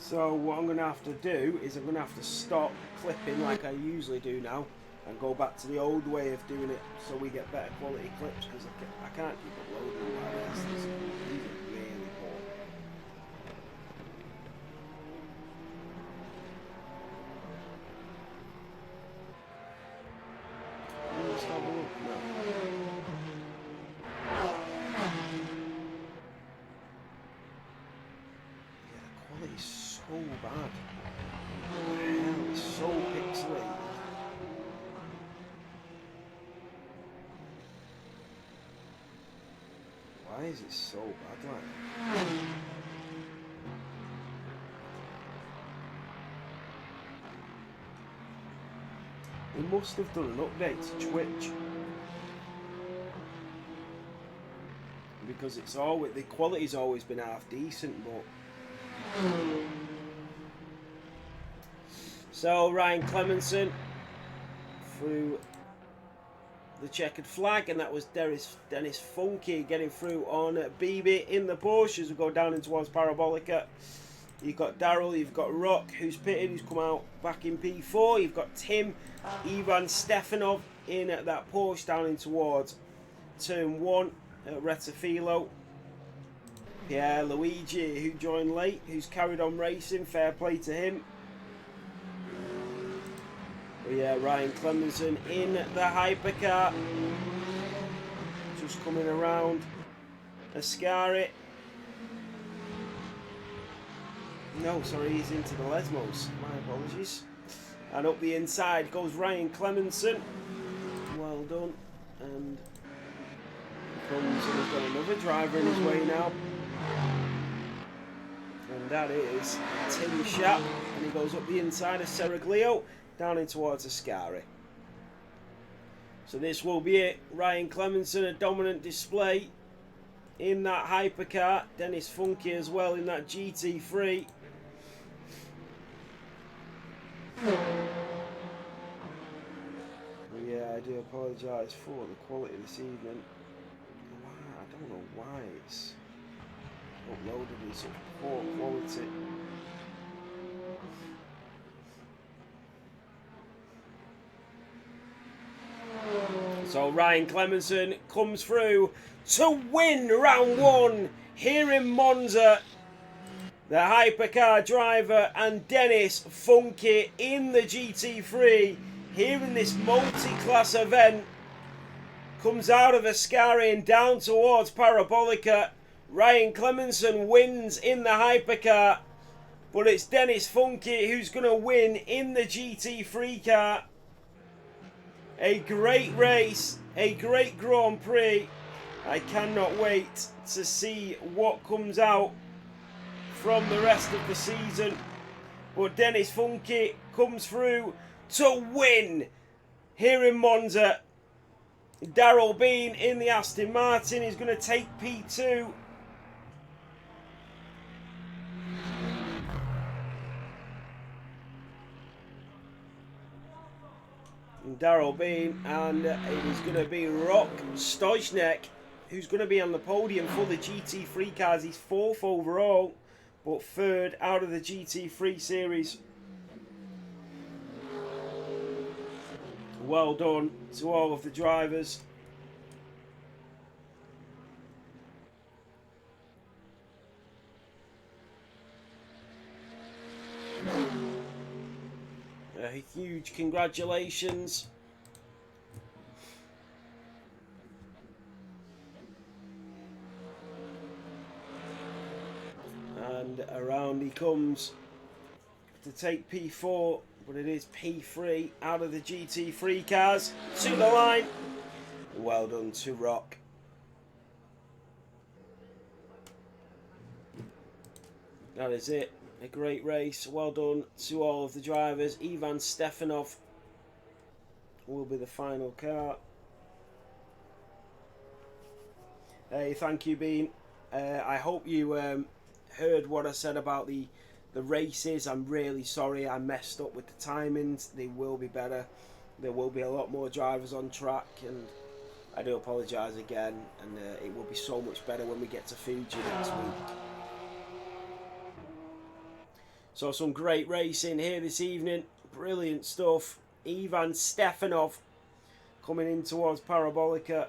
So what I'm going to have to do is I'm going to have to stop clipping like I usually do now and go back to the old way of doing it so we get better quality clips, because I can't keep uploading like this. These are really poor. Let's have a look now. Yeah, the quality's so bad. Hell, it's so pixelated. Why is it so bad like? They must have done an update to Twitch, because it's always, the quality's always been half decent, but so Ryan Clemenson through the checkered flag, and that was Dennis Funky getting through on BB in the Porsche as we go down in towards Parabolica. You've got Daryl, you've got Rock, who's pitted, who's come out back in P4. You've got Tim, Ivan Stefanov in that Porsche down in towards turn 1 at Retafilo. Pierre Luigi, who joined late, who's carried on racing, fair play to him. But yeah, Ryan Clemenson in the hypercar, just coming around Ascari. No, sorry, he's into the Lesmos. My apologies. And up the inside goes Ryan Clemenson. Well done. And he's got another driver in his way now. And that is Tim Shap, and he goes up the inside of Seraglio, down in towards Ascari. So this will be it. Ryan Clemenson, a dominant display in that hypercar. Dennis Funky as well in that GT3. Yeah, I do apologise for the quality this evening. I don't know why it's uploaded in such poor quality. So Ryan Clemenson comes through to win round one here in Monza. The hypercar driver and Dennis Funky in the GT3 here in this multi-class event. Comes out of Ascari and down towards Parabolica. Ryan Clemenson wins in the hypercar, but it's Dennis Funky who's going to win in the GT3 car. A great race, a great Grand Prix. I cannot wait to see what comes out from the rest of the season. But Dennis Funky comes through to win here in Monza. Daryl Bean in the Aston Martin is going to take P2. Daryl Bean, and it is going to be Rok Stojnek who's going to be on the podium for the GT3 cars. He's 4th overall, but 3rd out of the GT3 series. Well done to all of the drivers. A huge congratulations. And around he comes to take P4, but it is P3 out of the GT3 cars to the line. Well done to Rok. That is it. A great race. Well done to all of the drivers. Ivan Stefanov will be the final car. Hey, thank you, Bean. I hope you heard what I said about the races. I'm really sorry I messed up with the timings. They will be better. There will be a lot more drivers on track, and I do apologise again. And it will be so much better when we get to Fuji next week. So some great racing here this evening. Brilliant stuff. Ivan Stefanov coming in towards Parabolica.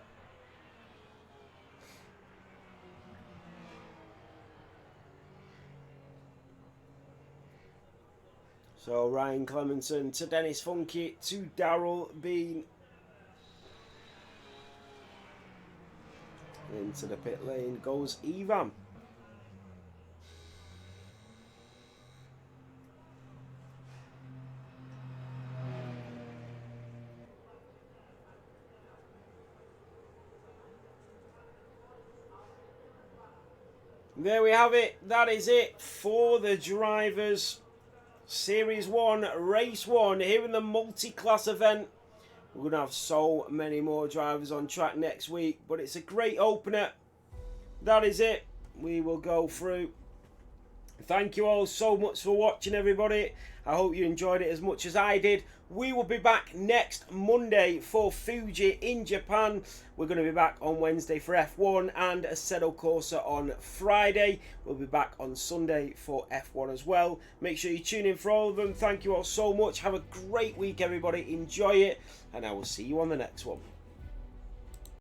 So Ryan Clemenson to Dennis Funky to Daryl Bean. Into the pit lane goes Ivan. There we have it. That is it for the drivers. Series 1, Race 1 here in the multi-class event. We're going to have so many more drivers on track next week, but it's a great opener. That is it. We will go through. Thank you all so much for watching, everybody. I hope you enjoyed it as much as I did. We will be back next Monday for Fuji in Japan. We're going to be back on Wednesday for F1 and Assetto Corsa on Friday. We'll be back on Sunday for F1 as well. Make sure you tune in for all of them. Thank you all so much. Have a great week, everybody. Enjoy it, and I will see you on the next one.